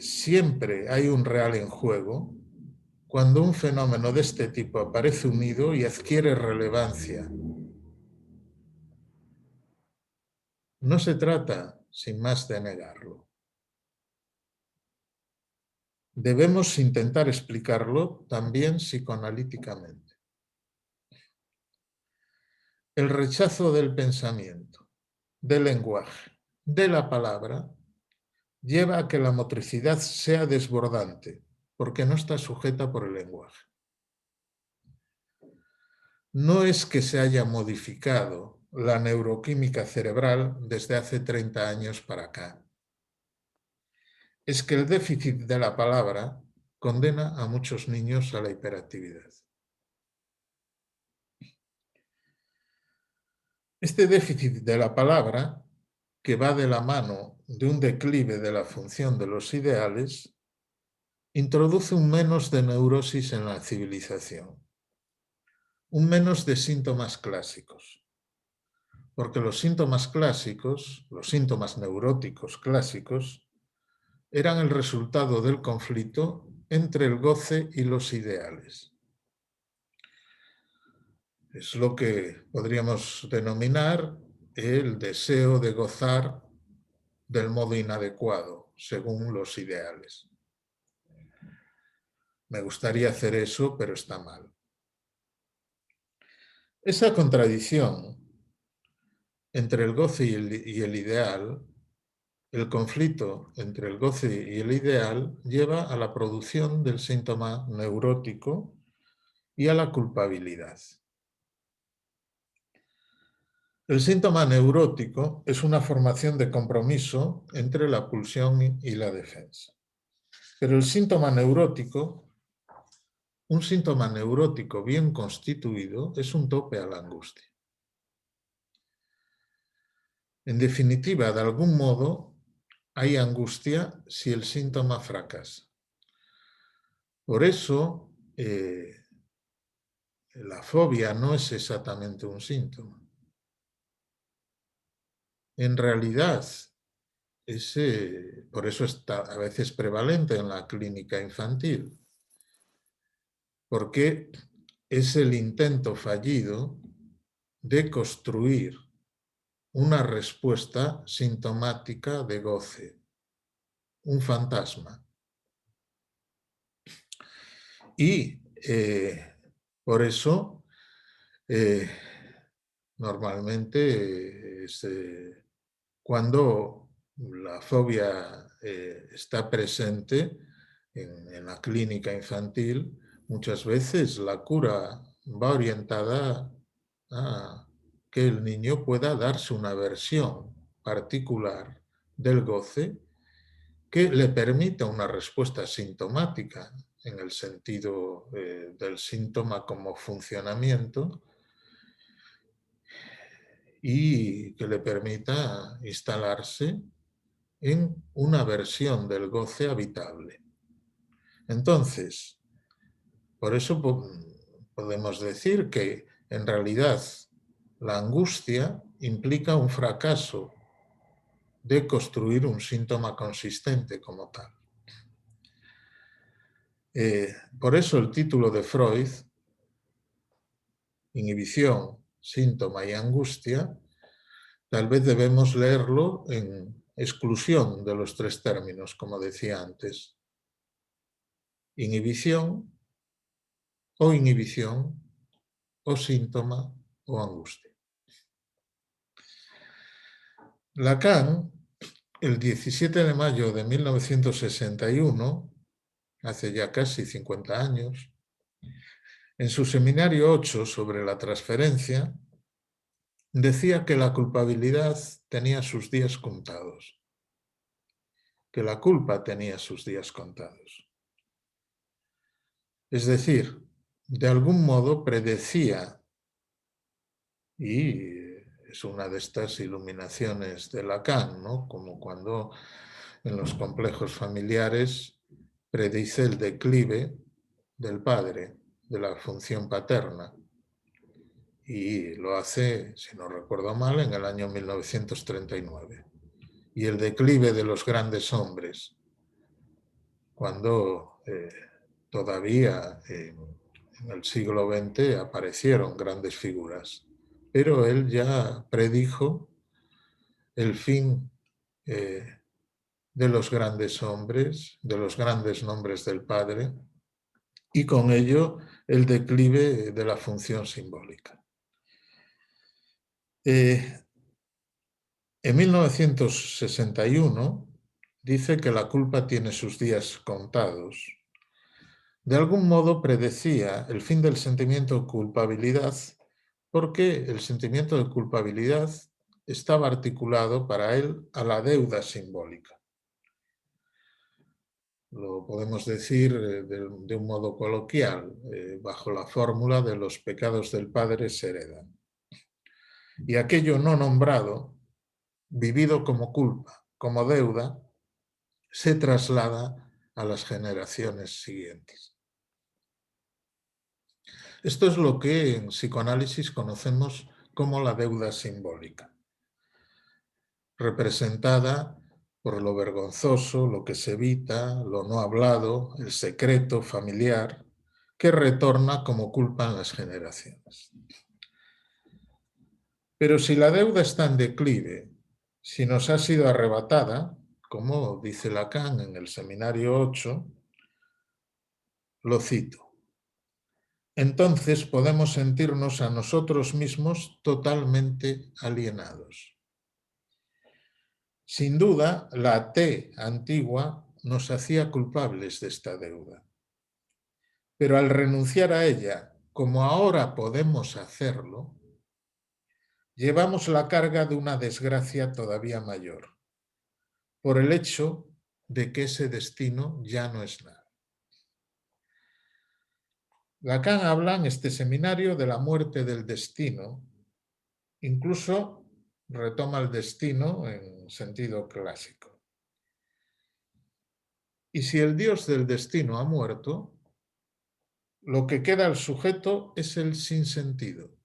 Siempre hay un real en juego cuando un fenómeno de este tipo aparece unido y adquiere relevancia. No se trata, sin más, de negarlo. Debemos intentar explicarlo también psicoanalíticamente. El rechazo del pensamiento, del lenguaje, de la palabra, lleva a que la motricidad sea desbordante, porque no está sujeta por el lenguaje. No es que se haya modificado la neuroquímica cerebral desde hace 30 años para acá. Es que el déficit de la palabra condena a muchos niños a la hiperactividad. Este déficit de la palabra, que va de la mano de un declive de la función de los ideales, introduce un menos de neurosis en la civilización, un menos de síntomas clásicos. Porque los síntomas clásicos, los síntomas neuróticos clásicos, eran el resultado del conflicto entre el goce y los ideales. Es lo que podríamos denominar el deseo de gozar del modo inadecuado, según los ideales. Me gustaría hacer eso, pero está mal. Esa contradicción entre el goce y el ideal, el conflicto entre el goce y el ideal, lleva a la producción del síntoma neurótico y a la culpabilidad. El síntoma neurótico es una formación de compromiso entre la pulsión y la defensa. Pero el síntoma neurótico, un síntoma neurótico bien constituido, es un tope a la angustia. En definitiva, de algún modo, hay angustia si el síntoma fracasa. Por eso, la fobia no es exactamente un síntoma. En realidad, por eso está a veces prevalente en la clínica infantil, porque es el intento fallido de construir una respuesta sintomática de goce, un fantasma. Y por eso normalmente cuando la fobia está presente en la clínica infantil, muchas veces la cura va orientada a que el niño pueda darse una versión particular del goce que le permita una respuesta sintomática en el sentido del síntoma como funcionamiento y que le permita instalarse en una versión del goce habitable. Entonces, por eso podemos decir que en realidad la angustia implica un fracaso de construir un síntoma consistente como tal. Por eso el título de Freud, Inhibición, síntoma y angustia, tal vez debemos leerlo en exclusión de los tres términos, como decía antes. Inhibición o síntoma o angustia. Lacan, el 17 de mayo de 1961, hace ya casi 50 años, en su seminario 8 sobre la transferencia, decía que la culpabilidad tenía sus días contados, que la culpa tenía sus días contados. Es decir, de algún modo predecía, y es una de estas iluminaciones de Lacan, ¿no? Como cuando en los complejos familiares predice el declive del padre, de la función paterna. Y lo hace, si no recuerdo mal, en el año 1939. Y el declive de los grandes hombres, cuando todavía en el siglo XX aparecieron grandes figuras. Pero él ya predijo el fin de los grandes hombres, de los grandes nombres del padre, y con ello el declive de la función simbólica. En 1961 dice que la culpa tiene sus días contados. De algún modo predecía el fin del sentimiento de culpabilidad porque el sentimiento de culpabilidad estaba articulado para él a la deuda simbólica. Lo podemos decir de un modo coloquial, bajo la fórmula de los pecados del padre se heredan. Y aquello no nombrado, vivido como culpa, como deuda, se traslada a las generaciones siguientes. Esto es lo que en psicoanálisis conocemos como la deuda simbólica, representada por lo vergonzoso, lo que se evita, lo no hablado, el secreto familiar, que retorna como culpa en las generaciones. Pero si la deuda está en declive, si nos ha sido arrebatada, como dice Lacan en el seminario 8, lo cito: entonces podemos sentirnos a nosotros mismos totalmente alienados. Sin duda, la T antigua nos hacía culpables de esta deuda. Pero al renunciar a ella, como ahora podemos hacerlo, llevamos la carga de una desgracia todavía mayor, por el hecho de que ese destino ya no es nada. Lacan habla en este seminario de la muerte del destino, incluso retoma el destino en sentido clásico. Y si el dios del destino ha muerto, lo que queda al sujeto es el sinsentido.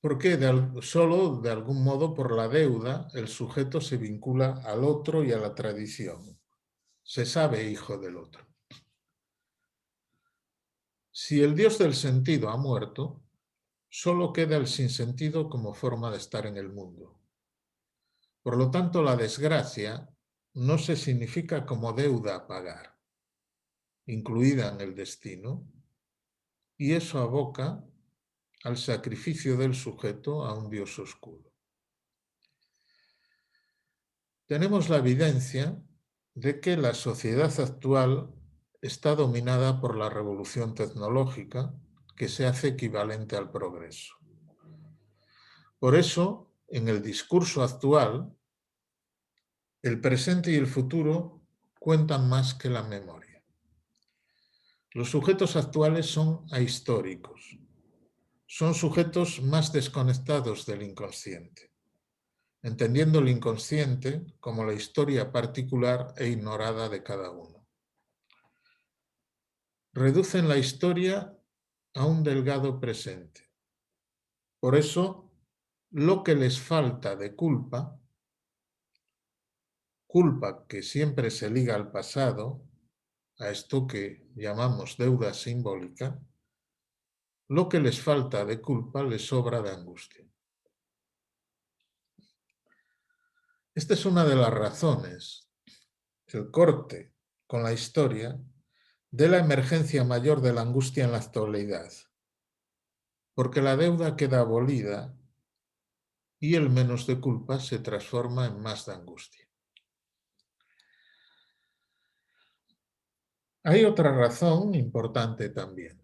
Porque solo de algún modo por la deuda el sujeto se vincula al otro y a la tradición. Se sabe hijo del otro. Si el dios del sentido ha muerto, solo queda el sinsentido como forma de estar en el mundo. Por lo tanto, la desgracia no se significa como deuda a pagar, incluida en el destino, y eso aboca al sacrificio del sujeto a un dios oscuro. Tenemos la evidencia de que la sociedad actual está dominada por la revolución tecnológica que se hace equivalente al progreso. Por eso, en el discurso actual, el presente y el futuro cuentan más que la memoria. Los sujetos actuales son ahistóricos, son sujetos más desconectados del inconsciente, entendiendo el inconsciente como la historia particular e ignorada de cada uno. Reducen la historia a un delgado presente. Por eso, lo que les falta de culpa, culpa que siempre se liga al pasado, a esto que llamamos deuda simbólica, lo que les falta de culpa les sobra de angustia. Esta es una de las razones, el corte con la historia, de la emergencia mayor de la angustia en la actualidad. porque la deuda queda abolida y el menos de culpa se transforma en más de angustia. Hay otra razón importante también.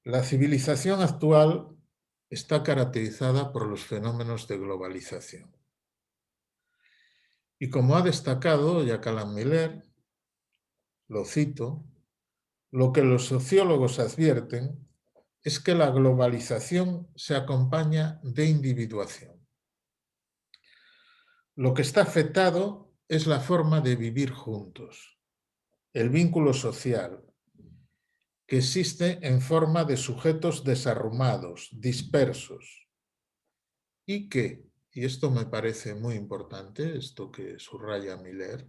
La civilización actual está caracterizada por los fenómenos de globalización. Y como ha destacado Jacques Miller, lo cito, lo que los sociólogos advierten es que la globalización se acompaña de individuación. Lo que está afectado es la forma de vivir juntos, el vínculo social, que existe en forma de sujetos desarrumados, dispersos, y que, y esto me parece muy importante, esto que subraya Miller,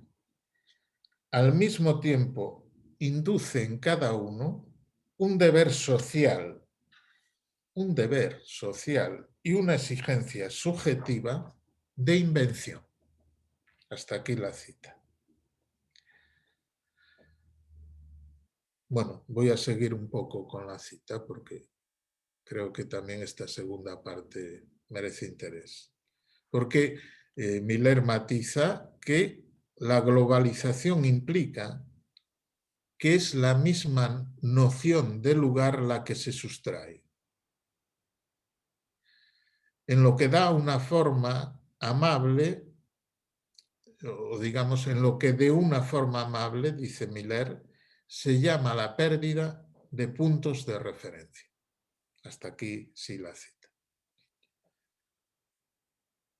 al mismo tiempo induce en cada uno un deber social y una exigencia subjetiva de invención. Hasta aquí la cita. Bueno, voy a seguir un poco con la cita porque creo que también esta segunda parte merece interés. Porque Miller matiza que la globalización implica que es la misma noción de lugar la que se sustrae, en lo que da una forma amable, o digamos en lo que de una forma amable, dice Miller, se llama la pérdida de puntos de referencia. Hasta aquí sí la cita.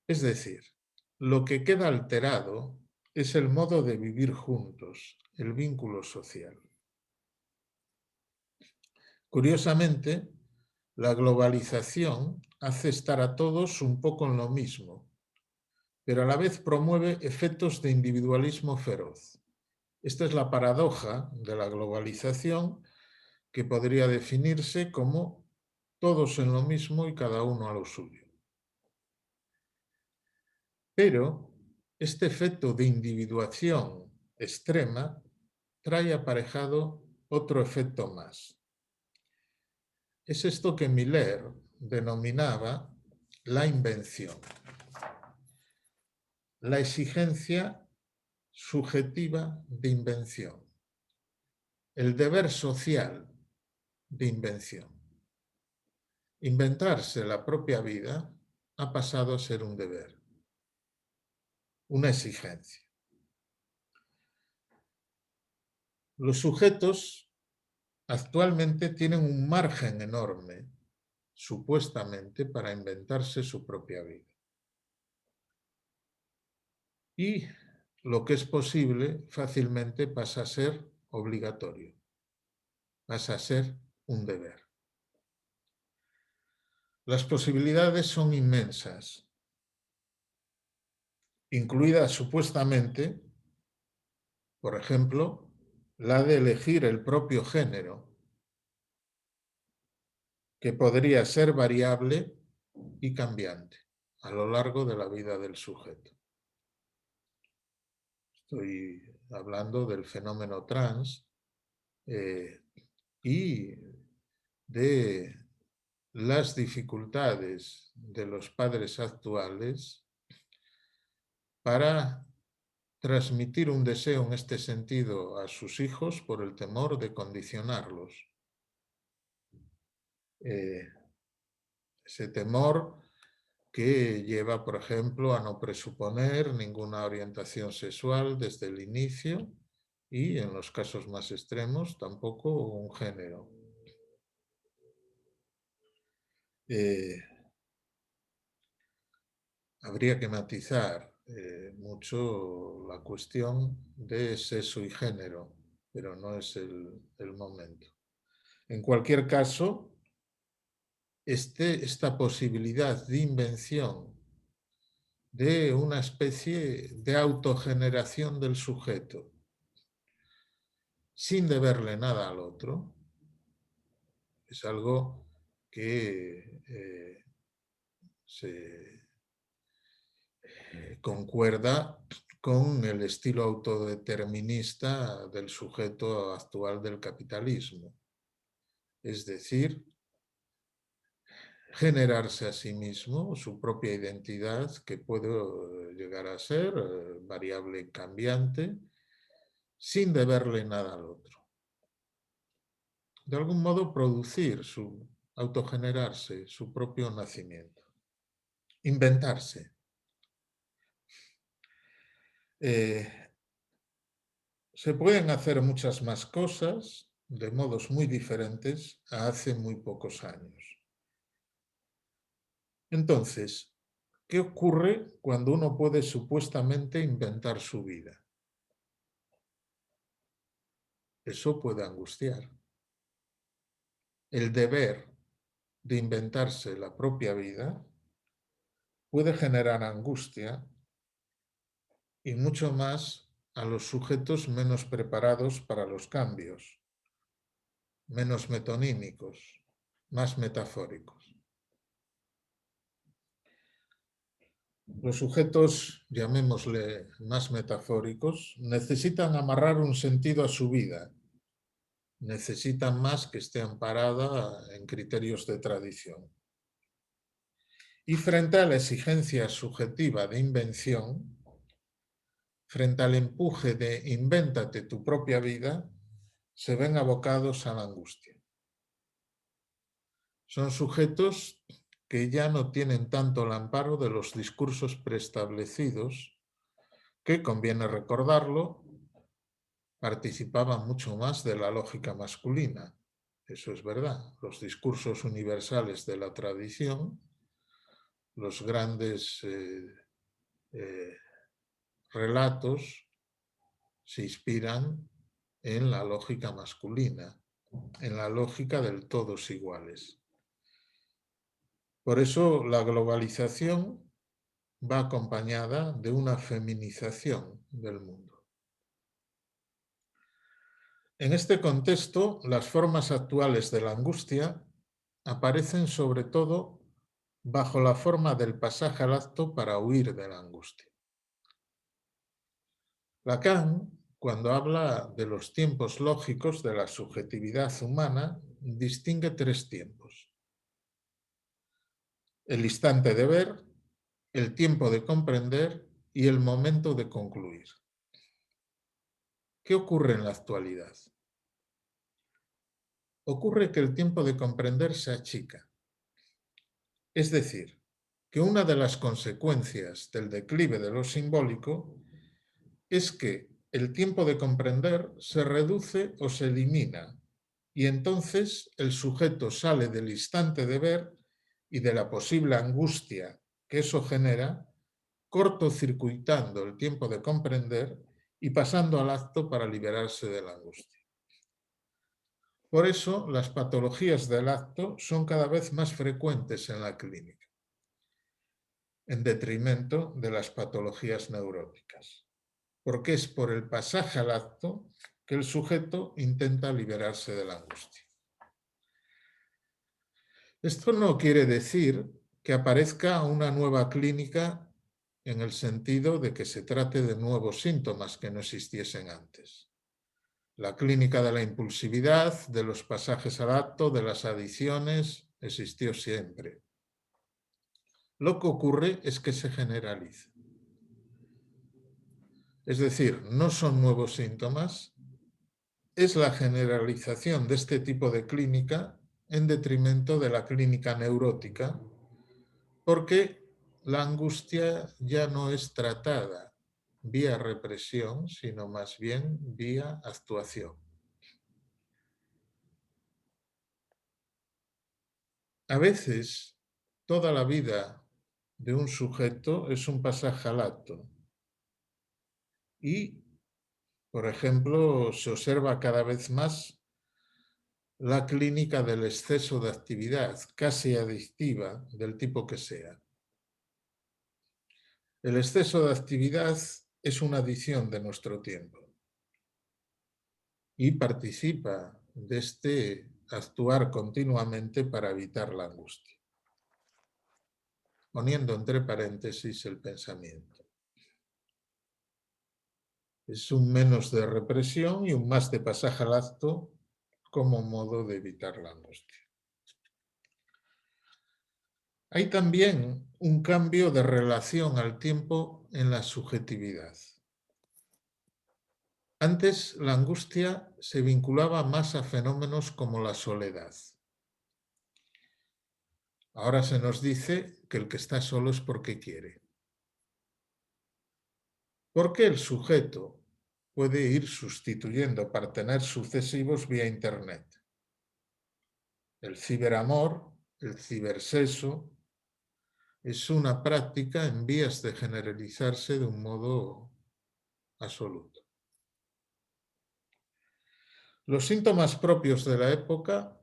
Es decir, lo que queda alterado es el modo de vivir juntos, el vínculo social. Curiosamente, la globalización hace estar a todos un poco en lo mismo, pero a la vez promueve efectos de individualismo feroz. Esta es la paradoja de la globalización, que podría definirse como todos en lo mismo y cada uno a lo suyo. Pero este efecto de individuación extrema trae aparejado otro efecto más. Es esto que Miller denominaba la invención, la exigencia subjetiva de invención, el deber social de invención. Inventarse la propia vida ha pasado a ser un deber, una exigencia. Los sujetos actualmente tienen un margen enorme, supuestamente, para inventarse su propia vida. Y lo que es posible fácilmente pasa a ser obligatorio, pasa a ser un deber. Las posibilidades son inmensas, incluida supuestamente, por ejemplo, la de elegir el propio género, que podría ser variable y cambiante a lo largo de la vida del sujeto. Estoy hablando del fenómeno trans y de las dificultades de los padres actuales para transmitir un deseo en este sentido a sus hijos por el temor de condicionarlos. Ese temor que lleva, por ejemplo, a no presuponer ninguna orientación sexual desde el inicio y, en los casos más extremos, tampoco un género. Habría que matizar mucho la cuestión de sexo y género, pero no es el momento. En cualquier caso, esta posibilidad de invención de una especie de autogeneración del sujeto, sin deberle nada al otro, es algo que se concuerda con el estilo autodeterminista del sujeto actual del capitalismo. Es decir, generarse a sí mismo su propia identidad, que puede llegar a ser variable cambiante, sin deberle nada al otro. De algún modo producir autogenerarse su propio nacimiento. Inventarse. Se pueden hacer muchas más cosas de modos muy diferentes a hace muy pocos años. Entonces, ¿qué ocurre cuando uno puede supuestamente inventar su vida? Eso puede angustiar. El deber de inventarse la propia vida puede generar angustia y mucho más a los sujetos menos preparados para los cambios, menos metonímicos, más metafóricos. Los sujetos, llamémosle más metafóricos, necesitan amarrar un sentido a su vida, necesitan más que esté amparada en criterios de tradición. Y frente a la exigencia subjetiva de invención, frente al empuje de invéntate tu propia vida, se ven abocados a la angustia. Son sujetos que ya no tienen tanto el amparo de los discursos preestablecidos, que, conviene recordarlo, participaban mucho más de la lógica masculina. Eso es verdad. Los discursos universales de la tradición, los grandes relatos, se inspiran en la lógica masculina, en la lógica del todos iguales. Por eso la globalización va acompañada de una feminización del mundo. En este contexto, las formas actuales de la angustia aparecen sobre todo bajo la forma del pasaje al acto para huir de la angustia. Lacan, cuando habla de los tiempos lógicos de la subjetividad humana, distingue tres tiempos: el instante de ver, el tiempo de comprender y el momento de concluir. ¿Qué ocurre en la actualidad? Ocurre que el tiempo de comprender se achica. Es decir, que una de las consecuencias del declive de lo simbólico es que el tiempo de comprender se reduce o se elimina, y entonces el sujeto sale del instante de ver y de la posible angustia que eso genera, cortocircuitando el tiempo de comprender y pasando al acto para liberarse de la angustia. Por eso, las patologías del acto son cada vez más frecuentes en la clínica, en detrimento de las patologías neuróticas, porque es por el pasaje al acto que el sujeto intenta liberarse de la angustia. Esto no quiere decir que aparezca una nueva clínica en el sentido de que se trate de nuevos síntomas que no existiesen antes. La clínica de la impulsividad, de los pasajes al acto, de las adicciones, existió siempre. Lo que ocurre es que se generaliza. Es decir, no son nuevos síntomas, es la generalización de este tipo de clínica en detrimento de la clínica neurótica, porque la angustia ya no es tratada vía represión, sino más bien vía actuación. A veces, toda la vida de un sujeto es un pasaje al acto y, por ejemplo, se observa cada vez más la clínica del exceso de actividad, casi adictiva, del tipo que sea. El exceso de actividad es una adicción de nuestro tiempo y participa de este actuar continuamente para evitar la angustia, poniendo entre paréntesis el pensamiento. Es un menos de represión y un más de pasaje al acto como modo de evitar la angustia. Hay también un cambio de relación al tiempo en la subjetividad. Antes, la angustia se vinculaba más a fenómenos como la soledad. Ahora se nos dice que el que está solo es porque quiere. Porque el sujeto puede ir sustituyendo partener sucesivos vía Internet. El ciberamor, el cibersexo, es una práctica en vías de generalizarse de un modo absoluto. Los síntomas propios de la época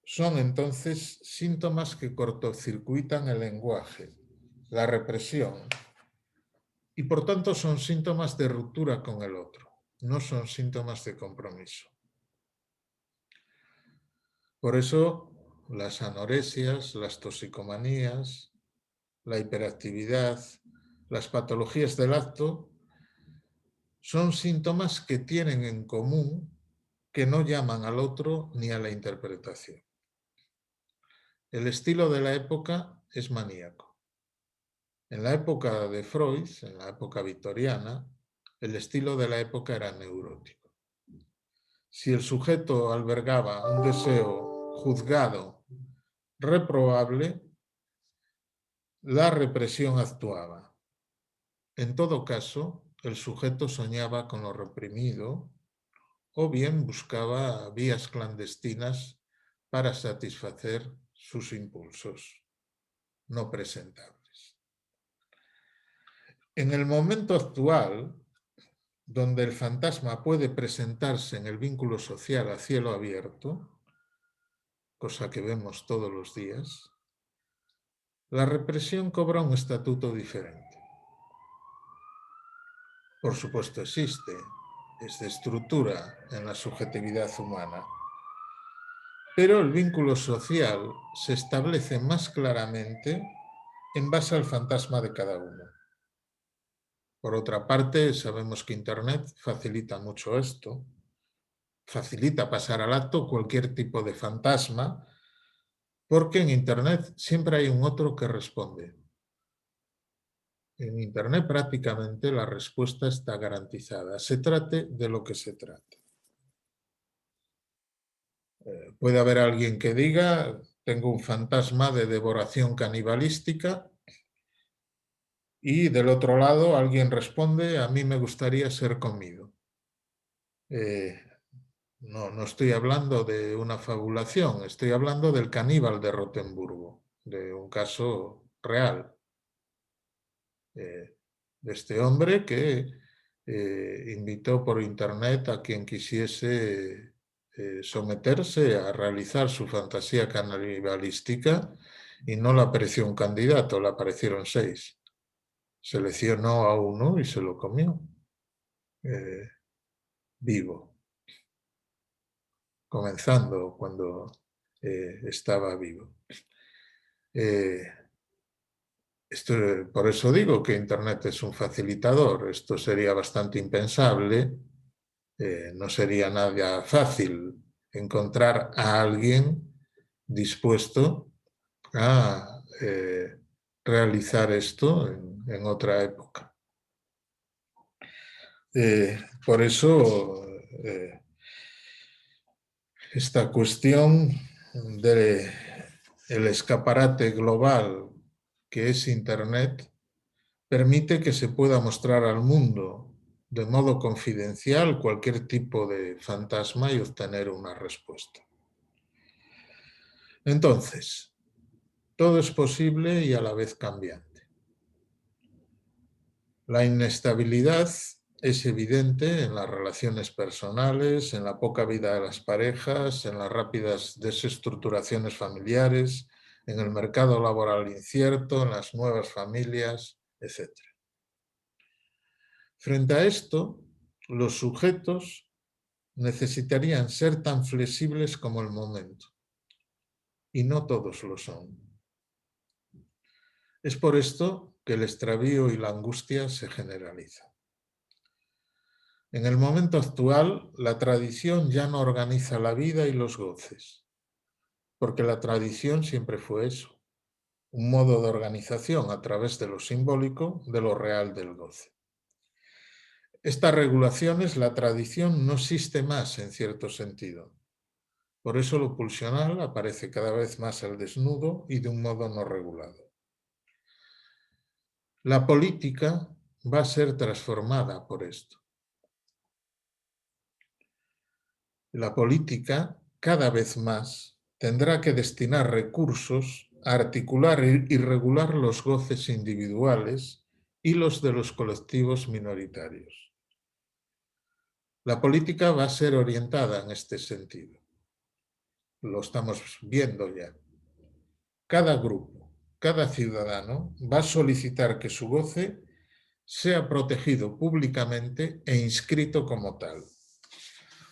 son entonces síntomas que cortocircuitan el lenguaje, la represión, y por tanto son síntomas de ruptura con el otro, no son síntomas de compromiso. Por eso las anoresias, las toxicomanías, la hiperactividad, las patologías del acto son síntomas que tienen en común que no llaman al otro ni a la interpretación. El estilo de la época es maníaco. En la época de Freud, en la época victoriana, el estilo de la época era neurótico. Si el sujeto albergaba un deseo juzgado, reprobable, la represión actuaba. En todo caso, el sujeto soñaba con lo reprimido o bien buscaba vías clandestinas para satisfacer sus impulsos no presentables. En el momento actual, donde el fantasma puede presentarse en el vínculo social a cielo abierto, cosa que vemos todos los días, la represión cobra un estatuto diferente. Por supuesto existe, es de estructura en la subjetividad humana, pero el vínculo social se establece más claramente en base al fantasma de cada uno. Por otra parte, sabemos que Internet facilita mucho esto, facilita pasar al acto cualquier tipo de fantasma, porque en Internet siempre hay un otro que responde. En Internet prácticamente la respuesta está garantizada, se trate de lo que se trate. Puede haber alguien que diga, tengo un fantasma de devoración canibalística, y del otro lado alguien responde, a mí me gustaría ser comido. No estoy hablando de una fabulación, estoy hablando del caníbal de Rotemburgo, de un caso real. De este hombre que invitó por internet a quien quisiese someterse a realizar su fantasía canibalística y no le apareció un candidato, le aparecieron 6. Seleccionó a uno y se lo comió vivo, comenzando cuando estaba vivo. Por eso digo que Internet es un facilitador. Esto sería bastante impensable. No sería nada fácil encontrar a alguien dispuesto a realizar esto en otra época. Por eso esta cuestión del escaparate global que es Internet permite que se pueda mostrar al mundo de modo confidencial cualquier tipo de fantasma y obtener una respuesta. Entonces, todo es posible y a la vez cambiante. La inestabilidad es evidente en las relaciones personales, en la poca vida de las parejas, en las rápidas desestructuraciones familiares, en el mercado laboral incierto, en las nuevas familias, etc. Frente a esto, los sujetos necesitarían ser tan flexibles como el momento, y no todos lo son. Es por esto que el extravío y la angustia se generalizan. En el momento actual, la tradición ya no organiza la vida y los goces, porque la tradición siempre fue eso, un modo de organización a través de lo simbólico de lo real del goce. Estas regulaciones, la tradición no existe más en cierto sentido. Por eso lo pulsional aparece cada vez más al desnudo y de un modo no regulado. La política va a ser transformada por esto. La política, cada vez más, tendrá que destinar recursos a articular y regular los goces individuales y los de los colectivos minoritarios. La política va a ser orientada en este sentido. Lo estamos viendo ya. Cada grupo, cada ciudadano va a solicitar que su goce sea protegido públicamente e inscrito como tal.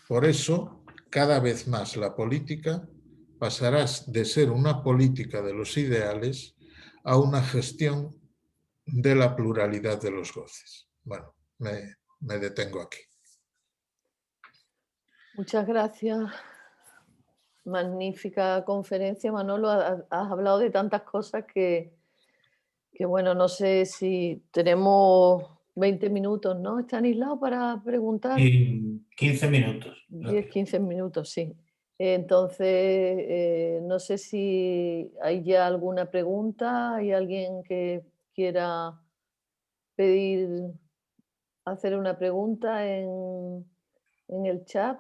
Por eso, cada vez más la política pasará de ser una política de los ideales a una gestión de la pluralidad de los goces. Bueno, me detengo aquí. Muchas gracias. Magnífica conferencia, Manolo. Has hablado de tantas cosas que, bueno, no sé si tenemos 20 minutos, ¿no, Estanislao, para preguntar? Y 15 minutos. 10, 15 minutos, sí. Entonces, no sé si hay ya alguna pregunta, hay alguien que quiera pedir, hacer una pregunta en el chat.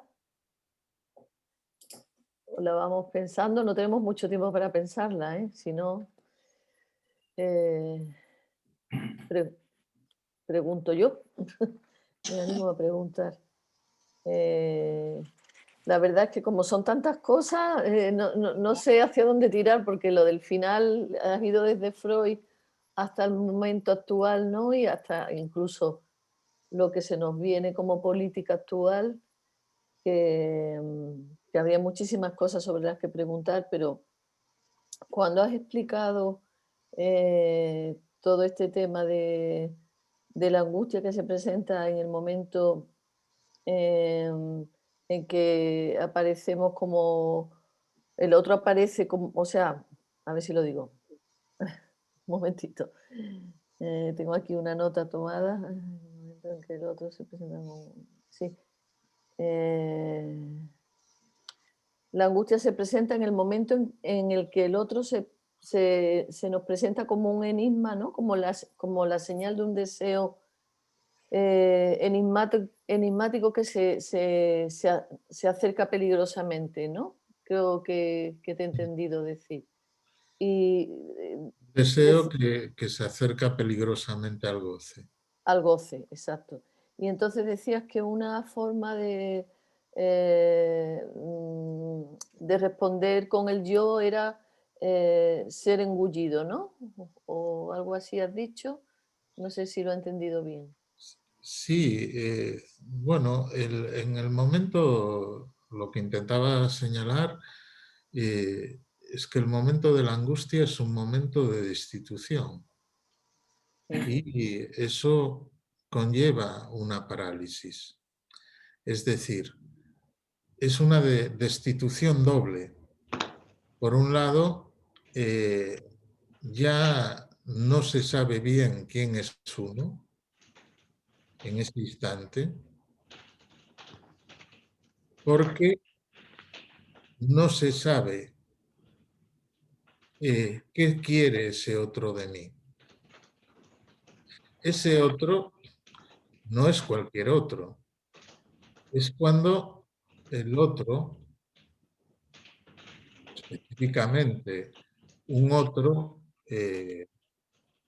O la vamos pensando, no tenemos mucho tiempo para pensarla, ¿eh? Si no, pre- pregunto yo. Me animo a preguntar. Eh, la verdad es que como son tantas cosas, no sé hacia dónde tirar, porque lo del final ha ido desde Freud hasta el momento actual, ¿no? Y hasta incluso lo que se nos viene como política actual, que habría muchísimas cosas sobre las que preguntar, pero cuando has explicado todo este tema de la angustia que se presenta en el momento en que aparecemos como, el otro aparece como, o sea, a ver si lo digo, un momentito. Tengo aquí una nota tomada, en el momento en que el otro se presenta como, sí. La angustia se presenta en el momento en el que el otro se nos presenta como un enigma, ¿no? Como la señal de un deseo enigmático que se acerca peligrosamente, ¿no? Creo que te he entendido decir. Y Deseo que se acerca peligrosamente al goce. al goce, exacto. Y entonces decías que una forma de responder con el yo era ser engullido, ¿no? O algo así has dicho. No sé si lo he entendido bien. Sí, bueno, en el momento lo que intentaba señalar es que el momento de la angustia es un momento de destitución y eso conlleva una parálisis. Es decir, es una destitución doble. Por un lado, ya no se sabe bien quién es uno en ese instante, porque no se sabe qué quiere ese otro de mí. Ese otro no es cualquier otro, es cuando el otro, específicamente un otro de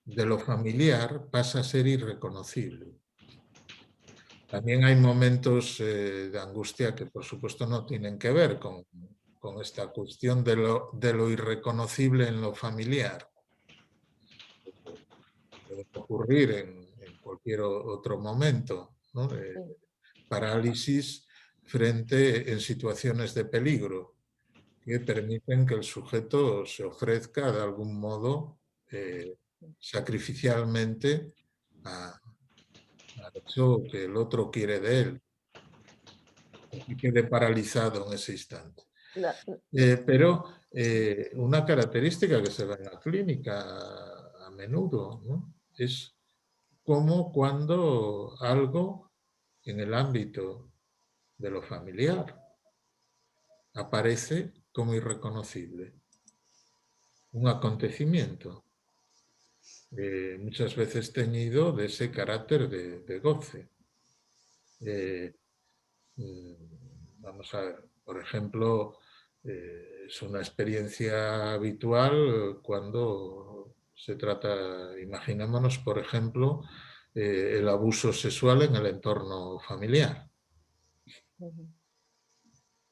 lo familiar, pasa a ser irreconocible. También hay momentos de angustia que, por supuesto, no tienen que ver con esta cuestión de lo irreconocible en lo familiar. Puede ocurrir en cualquier otro momento, ¿no? Parálisis frente en situaciones de peligro que permiten que el sujeto se ofrezca de algún modo sacrificialmente a eso que el otro quiere de él, y quede paralizado en ese instante. La- Pero una característica que se ve en la clínica a menudo, ¿no?, es como cuando algo en el ámbito de lo familiar aparece como irreconocible, un acontecimiento muchas veces teñido de ese carácter de goce. Vamos a ver, por ejemplo, es una experiencia habitual cuando se trata, imaginémonos, por ejemplo, el abuso sexual en el entorno familiar. Ujú.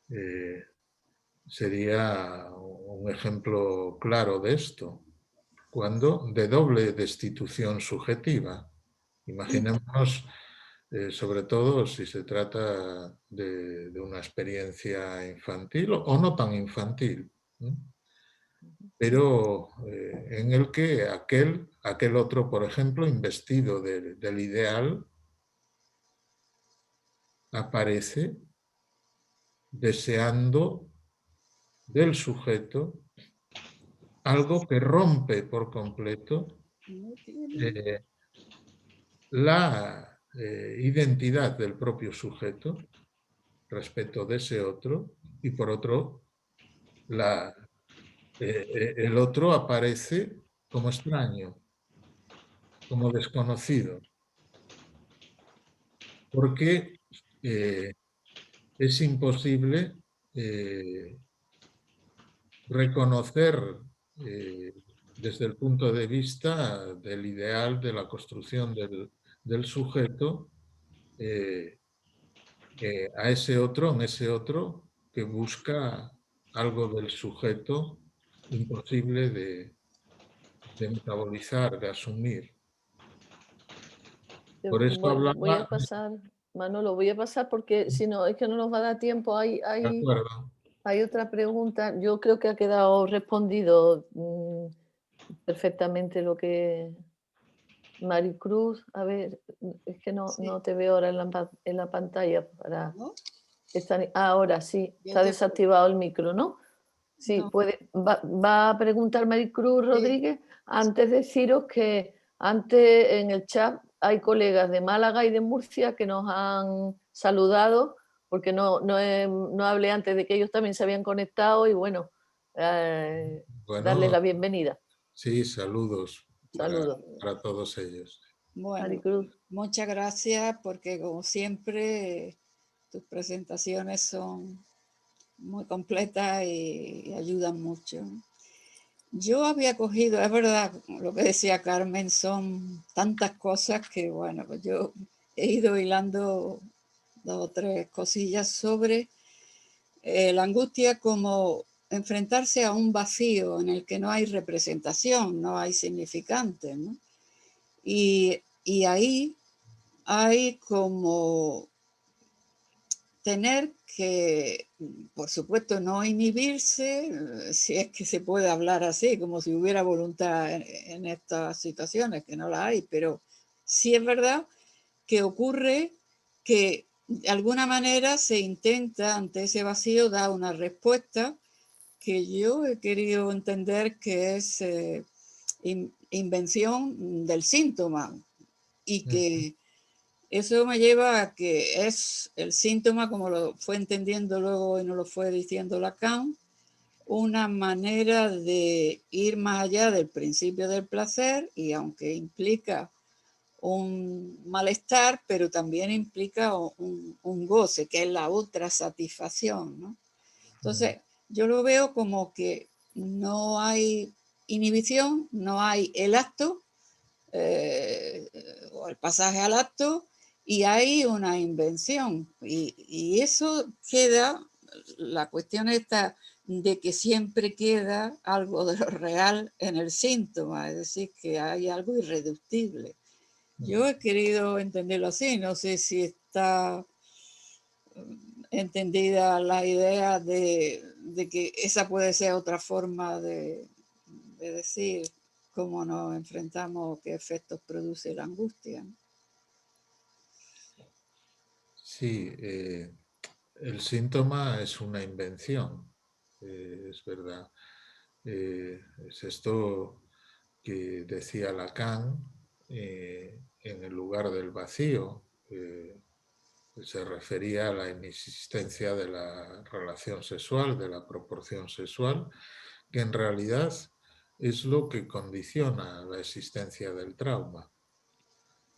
Eh, Sería un ejemplo claro de esto, cuando de doble destitución subjetiva. Imaginémonos, sobre todo si se trata de una experiencia infantil o no tan infantil, ¿no?, pero en el que aquel otro, por ejemplo, investido del ideal, aparece deseando del sujeto algo que rompe por completo eh, la identidad del propio sujeto respecto de ese otro, y por otro, el otro aparece como extraño, como desconocido, porque es imposible reconocer desde el punto de vista del ideal de la construcción del sujeto a ese otro, en ese otro que busca algo del sujeto imposible de metabolizar, de asumir. Por eso Voy hablaba, a pasar, Manolo, voy a pasar porque si no, es que no nos va a dar tiempo. de acuerdo, Hay otra pregunta. Yo creo que ha quedado respondido perfectamente lo que Maricruz. A ver, es que Sí, no te veo ahora en la pantalla para ¿no? ahora sí, Yo está te desactivado el micro, ¿no? Sí, no, va a preguntar Maricruz sí, Rodríguez. Antes deciros que antes en el chat hay colegas de Málaga y de Murcia que nos han saludado, porque no hablé antes de que ellos también se habían conectado y bueno, darles bueno, la bienvenida. sí, saludos Saludos. para todos ellos. bueno, Maricruz. muchas gracias porque como siempre tus presentaciones son muy completas y ayudan mucho. Yo había cogido, es verdad, lo que decía Carmen, son tantas cosas que, bueno, pues yo he ido hilando 2 o 3 cosillas sobre la angustia como enfrentarse a un vacío en el que no hay representación, no hay significante, ¿no? Y ahí hay como tener que, por supuesto, no inhibirse, si es que se puede hablar así, como si hubiera voluntad en estas situaciones, que no la hay, pero sí es verdad que ocurre que de alguna manera se intenta ante ese vacío dar una respuesta que yo he querido entender que es invención del síntoma y que eso me lleva a que es el síntoma, como lo fue entendiendo luego y nos lo fue diciendo Lacan, una manera de ir más allá del principio del placer y aunque implica un malestar, pero también implica un goce, que es la otra satisfacción, ¿no? Entonces, yo lo veo como que no hay inhibición, no hay el acto eh, o el pasaje al acto y hay una invención. Y eso queda, la cuestión está de que siempre queda algo de lo real en el síntoma, es decir, que hay algo irreductible. Yo he querido entenderlo así, no sé si está entendida la idea de que esa puede ser otra forma de decir cómo nos enfrentamos, qué efectos produce la angustia. Sí, el síntoma es una invención. es verdad. Es esto que decía Lacan en el lugar del vacío. Se refería a la inexistencia de la relación sexual, de la proporción sexual, que en realidad es lo que condiciona la existencia del trauma.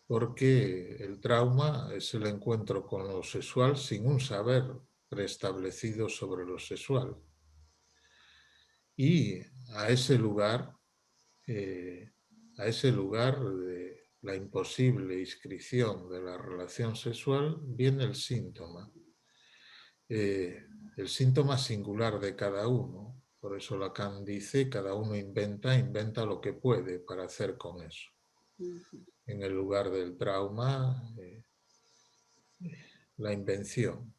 Porque el trauma es el encuentro con lo sexual sin un saber preestablecido sobre lo sexual. Y a ese lugar de la imposible inscripción de la relación sexual viene el síntoma. El síntoma singular de cada uno. Por eso Lacan dice, cada uno inventa lo que puede para hacer con eso. En el lugar del trauma, la invención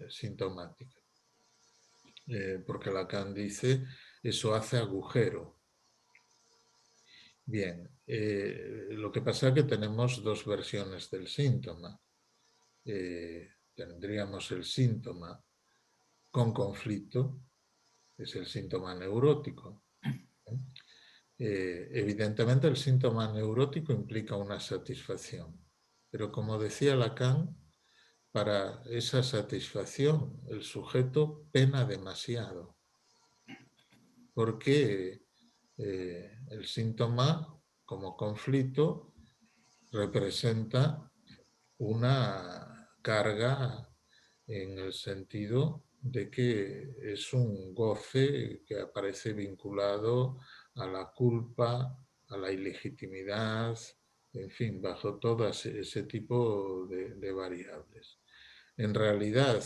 sintomática. Porque Lacan dice, eso hace agujero. Bien, lo que pasa es que tenemos dos versiones del síntoma. Tendríamos el síntoma con conflicto, que es el síntoma neurótico. Evidentemente el síntoma neurótico implica una satisfacción, pero como decía Lacan, para esa satisfacción el sujeto pena demasiado, porque el síntoma como conflicto representa una carga en el sentido de que es un goce que aparece vinculado a la culpa, a la ilegitimidad, en fin, bajo todo ese tipo de variables. En realidad,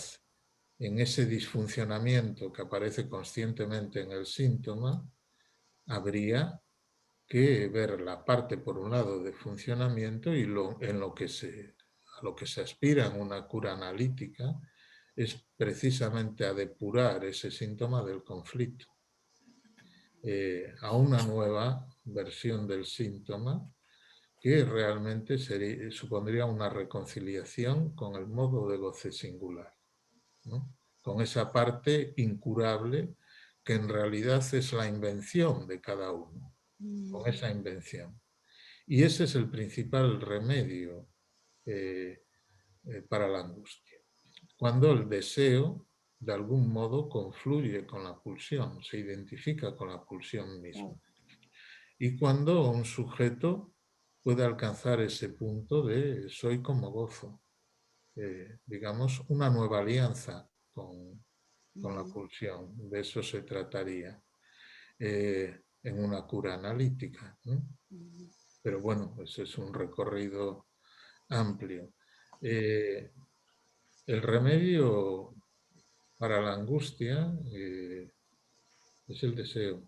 en ese disfuncionamiento que aparece conscientemente en el síntoma, habría que ver la parte, por un lado, de funcionamiento y a lo que se aspira en una cura analítica es precisamente a depurar ese síntoma del conflicto, a una nueva versión del síntoma que realmente supondría una reconciliación con el modo de goce singular, ¿no? Con esa parte incurable que en realidad es la invención de cada uno, con esa invención. Y ese es el principal remedio para la angustia. Cuando el deseo, de algún modo, confluye con la pulsión, se identifica con la pulsión misma. Y cuando un sujeto puede alcanzar ese punto de soy como gozo, digamos, una nueva alianza con la pulsión, de eso se trataría en una cura analítica, ¿no? Pero bueno, ese es un recorrido amplio. El remedio para la angustia es el deseo.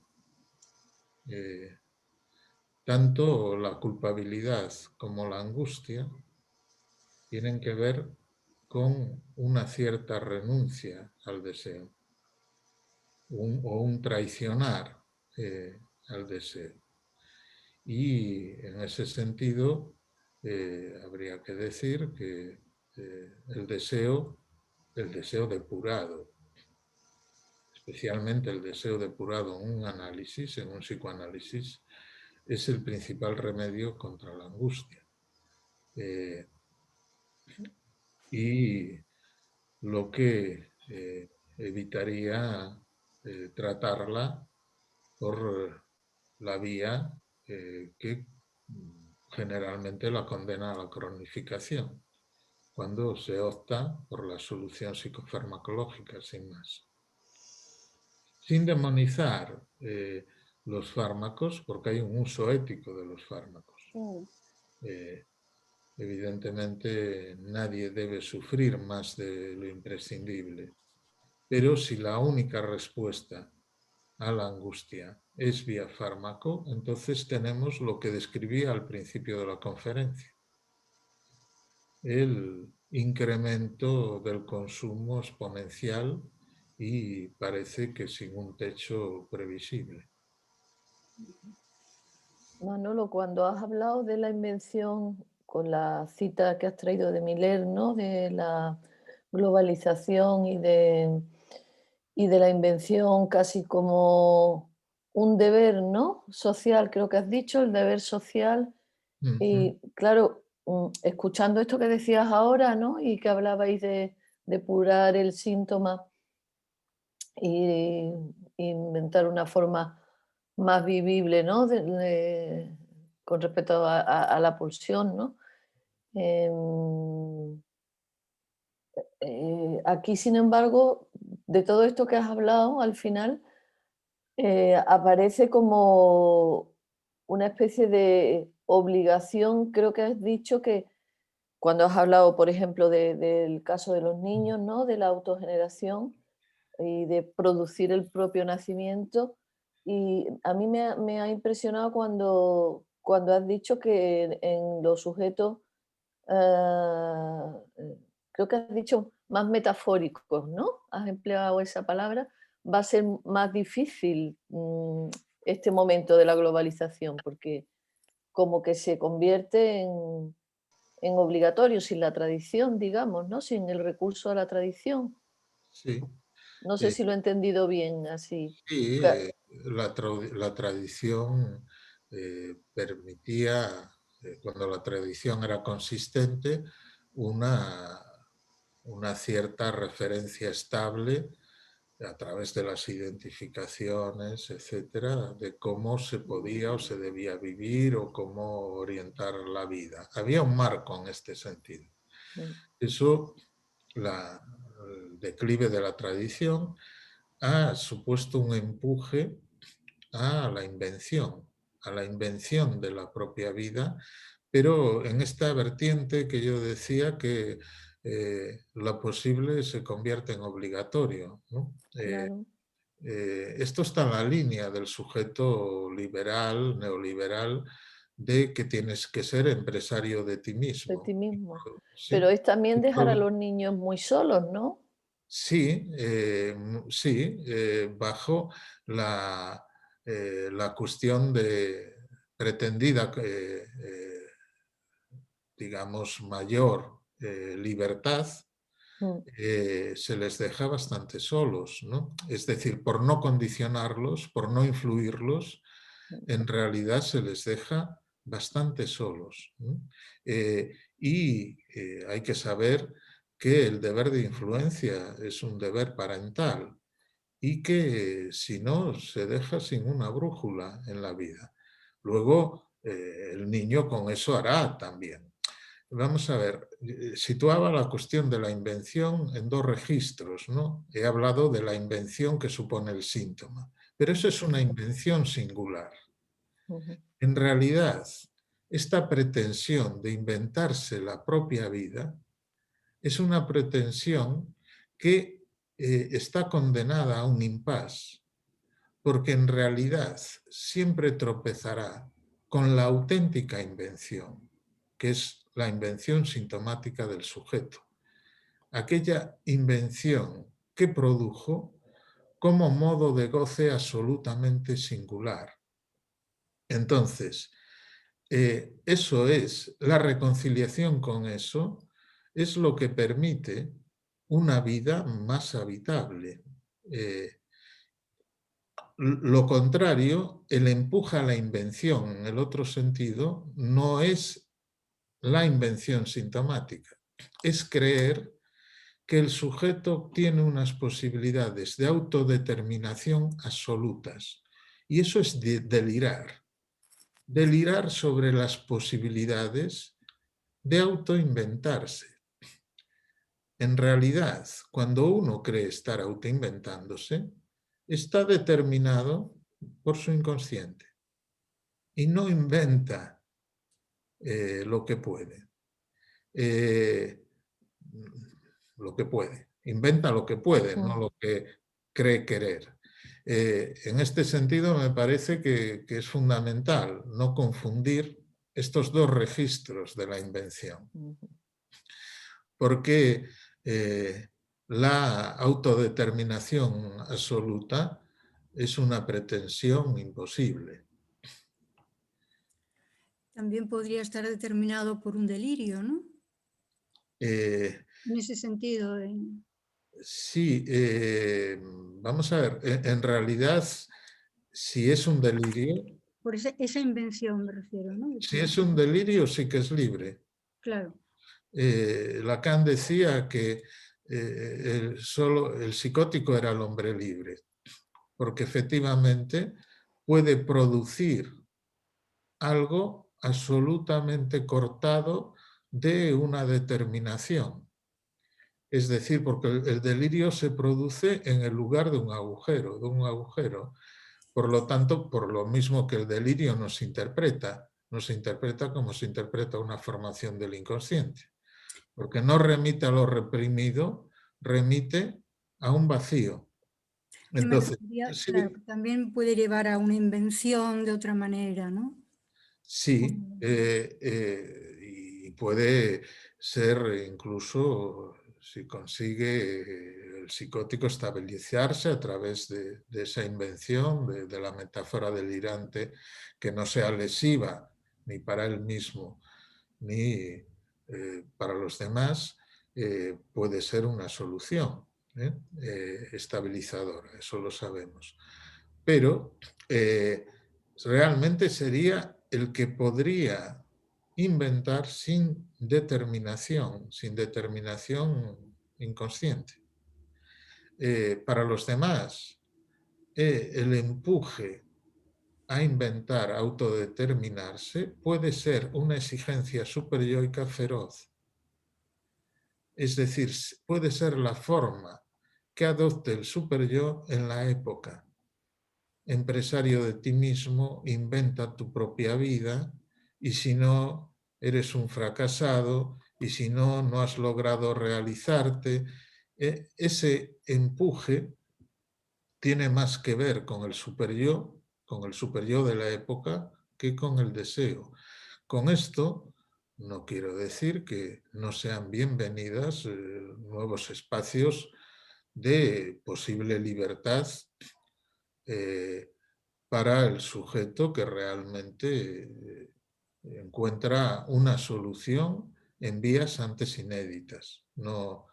Tanto la culpabilidad como la angustia tienen que ver con una cierta renuncia al deseo o un traicionar al deseo. Y en ese sentido habría que decir que el deseo depurado, especialmente el deseo depurado en un análisis, en un psicoanálisis, es el principal remedio contra la angustia. Y lo que evitaría tratarla por la vía que generalmente la condena a la cronificación, cuando se opta por la solución psicofarmacológica, sin más. Sin demonizar los fármacos, porque hay un uso ético de los fármacos. Evidentemente nadie debe sufrir más de lo imprescindible, pero si la única respuesta a la angustia es vía fármaco, entonces tenemos lo que describía al principio de la conferencia: el incremento del consumo exponencial y parece que sin un techo previsible. Manolo, cuando has hablado de la invención, con la cita que has traído de Miller, ¿no? De la globalización y y de la invención casi como un deber, ¿no? Social, creo que has dicho, el deber social. Ujú. Y claro, escuchando esto que decías ahora, ¿no? Y que hablabais de depurar el síntoma y inventar una forma más vivible, ¿no? Con respecto a la pulsión, ¿no? Em, Aquí, sin embargo, de todo esto que has hablado, al final aparece como una especie de obligación. Creo que has dicho que cuando has hablado, por ejemplo, del caso de los niños, ¿no? De la autogeneración y de producir el propio nacimiento. Y a mí me ha impresionado cuando has dicho que en los sujetos, creo que has dicho más metafóricos, ¿no? Has empleado esa palabra. Va a ser más difícil este momento de la globalización, porque como que se convierte en obligatorio, sin la tradición, digamos, ¿no? Sin el recurso a la tradición. Sí. No sé Eh, si lo he entendido bien así. sí, Ca- la tradición permitía, cuando la tradición era consistente, una, una cierta referencia estable a través de las identificaciones, etcétera, de cómo se podía o se debía vivir o cómo orientar la vida. Había un marco en este sentido. mm, Eso, el declive de la tradición, ha supuesto un empuje a la invención de la propia vida, pero en esta vertiente que yo decía que lo posible se convierte en obligatorio, ¿no? claro, Esto está en la línea del sujeto liberal, neoliberal, de que tienes que ser empresario de ti de ti mismo. mismo. Sí, Pero es también y dejar a los niños muy solos, ¿no? sí, sí, bajo la, la cuestión de pretendida, digamos, mayor libertad, Mm, se les deja bastante solos, ¿no? Es decir, por no condicionarlos, por no influirlos, mm, en realidad se les deja bastante solos, ¿no? Hay que saber que el deber de influencia es un deber parental y que si no se deja sin una brújula en la vida. Luego el niño con eso hará también. Vamos a ver, situaba la cuestión de la invención en dos registros, ¿no? He hablado de la invención que supone el síntoma, pero eso es una invención singular. ujú, En realidad, esta pretensión de inventarse la propia vida es una pretensión que está condenada a un impasse, porque en realidad siempre tropezará con la auténtica invención, que es la invención sintomática del sujeto, aquella invención que produjo como modo de goce absolutamente singular. Entonces, eso es, la reconciliación con eso es lo que permite una vida más habitable. Eh, lo contrario, el empuje a la invención, en el otro sentido, no es la invención sintomática, es creer que el sujeto tiene unas posibilidades de autodeterminación absolutas. Y eso es delirar, delirar sobre las posibilidades de autoinventarse. En realidad, cuando uno cree estar autoinventándose, está determinado por su inconsciente y no inventa lo que puede. Eh, lo que puede. Inventa lo que puede, no mm. lo que cree querer. En este sentido, me parece que es fundamental no confundir estos dos registros de la invención, Ujú. porque la autodeterminación absoluta es una pretensión imposible. También podría estar determinado por un delirio, ¿no? Eh, En ese sentido. Sí, vamos a ver, en realidad, si es un delirio, Por esa invención me refiero, ¿no? si es un delirio sí que es libre. Claro. Lacan decía que solo el psicótico era el hombre libre, porque efectivamente puede producir algo absolutamente cortado de una determinación. Es decir, porque el delirio se produce en el lugar de un agujero. Por lo tanto, por lo mismo que el delirio nos interpreta como se interpreta una formación del inconsciente. Porque no remite a lo reprimido, remite a un vacío. Yo me Entonces, refería, sí, claro, que también puede llevar a una invención de otra manera, ¿no? sí, y puede ser incluso, si consigue el psicótico estabilizarse a través de esa invención, de la metáfora delirante, que no sea lesiva ni para él mismo ni para los demás, puede ser una solución estabilizadora, eso lo sabemos. Pero realmente sería el que podría inventar sin determinación inconsciente. Para los demás, el empuje a inventar, a autodeterminarse, puede ser una exigencia superyoica feroz. Es decir, puede ser la forma que adopte el superyo en la época. Empresario de ti mismo, inventa tu propia vida y si no, eres un fracasado y si no, no has logrado realizarte. Ese empuje tiene más que ver con el superyo de la época, que con el deseo. Con esto no quiero decir que no sean bienvenidas nuevos espacios de posible libertad para el sujeto que realmente encuentra una solución en vías antes inéditas. No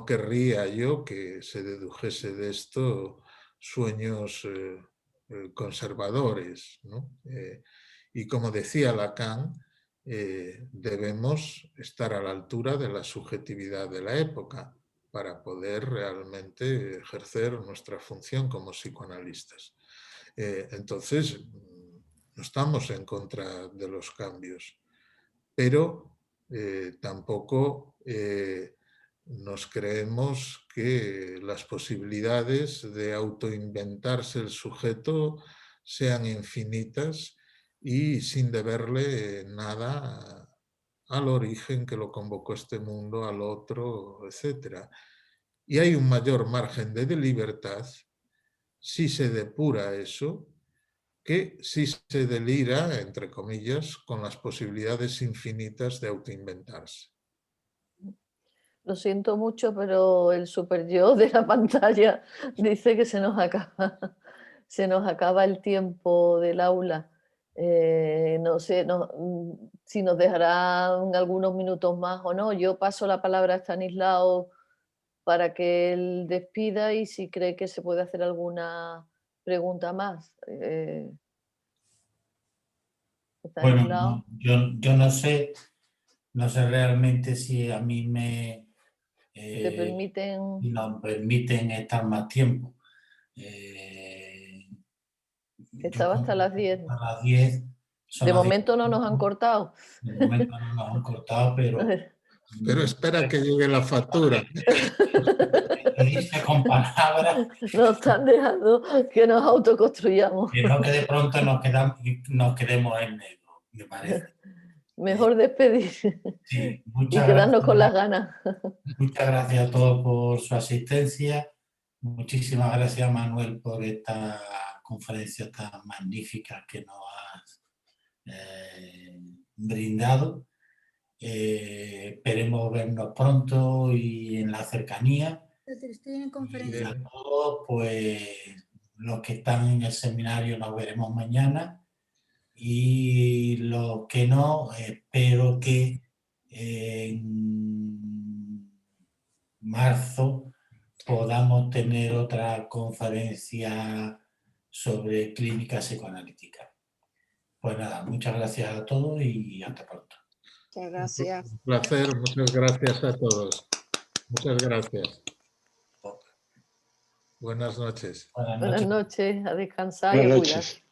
querría yo que se dedujese de esto sueños conservadores, ¿no? Y como decía Lacan, debemos estar a la altura de la subjetividad de la época para poder realmente ejercer nuestra función como psicoanalistas. Entonces, no estamos en contra de los cambios, pero tampoco nos creemos que las posibilidades de autoinventarse el sujeto sean infinitas y sin deberle nada al origen que lo convocó este mundo, al otro, etc. Y hay un mayor margen de libertad si se depura eso, que si se delira, entre comillas, con las posibilidades infinitas de autoinventarse. Lo siento mucho, pero el super yo de la pantalla dice que se nos acaba el tiempo del aula. No sé si nos dejarán algunos minutos más o no. Yo paso la palabra a Stanislao para que él despida y si cree que se puede hacer alguna pregunta más. Bueno, Stanislao. yo no sé realmente si a mí Si te permiten. nos permiten estar más tiempo. Estaba hasta las 10. A las 10. De momento no nos han cortado. De momento no nos han cortado, pero Pero espera que llegue la factura. dice con palabras Nos están dejando que nos autoconstruyamos. que no que de pronto nos quedemos en negro, me parece. Mejor despedir Sí, y quedarnos con las ganas. muchas gracias a todos por su asistencia. Muchísimas gracias, Manuel, por esta conferencia tan magnífica que nos has brindado. Esperemos vernos pronto y en la cercanía. Estoy en conferencia. Y a todos, pues los que están en el seminario nos veremos mañana y los que no, espero que en marzo podamos tener otra conferencia sobre clínica psicoanalítica. Pues nada, muchas gracias a todos y hasta pronto. Muchas gracias. Un placer, muchas gracias a todos. Muchas gracias. Buenas noches. Buenas Buenas noches. noches, a descansar y a Buenas cuidar. noches.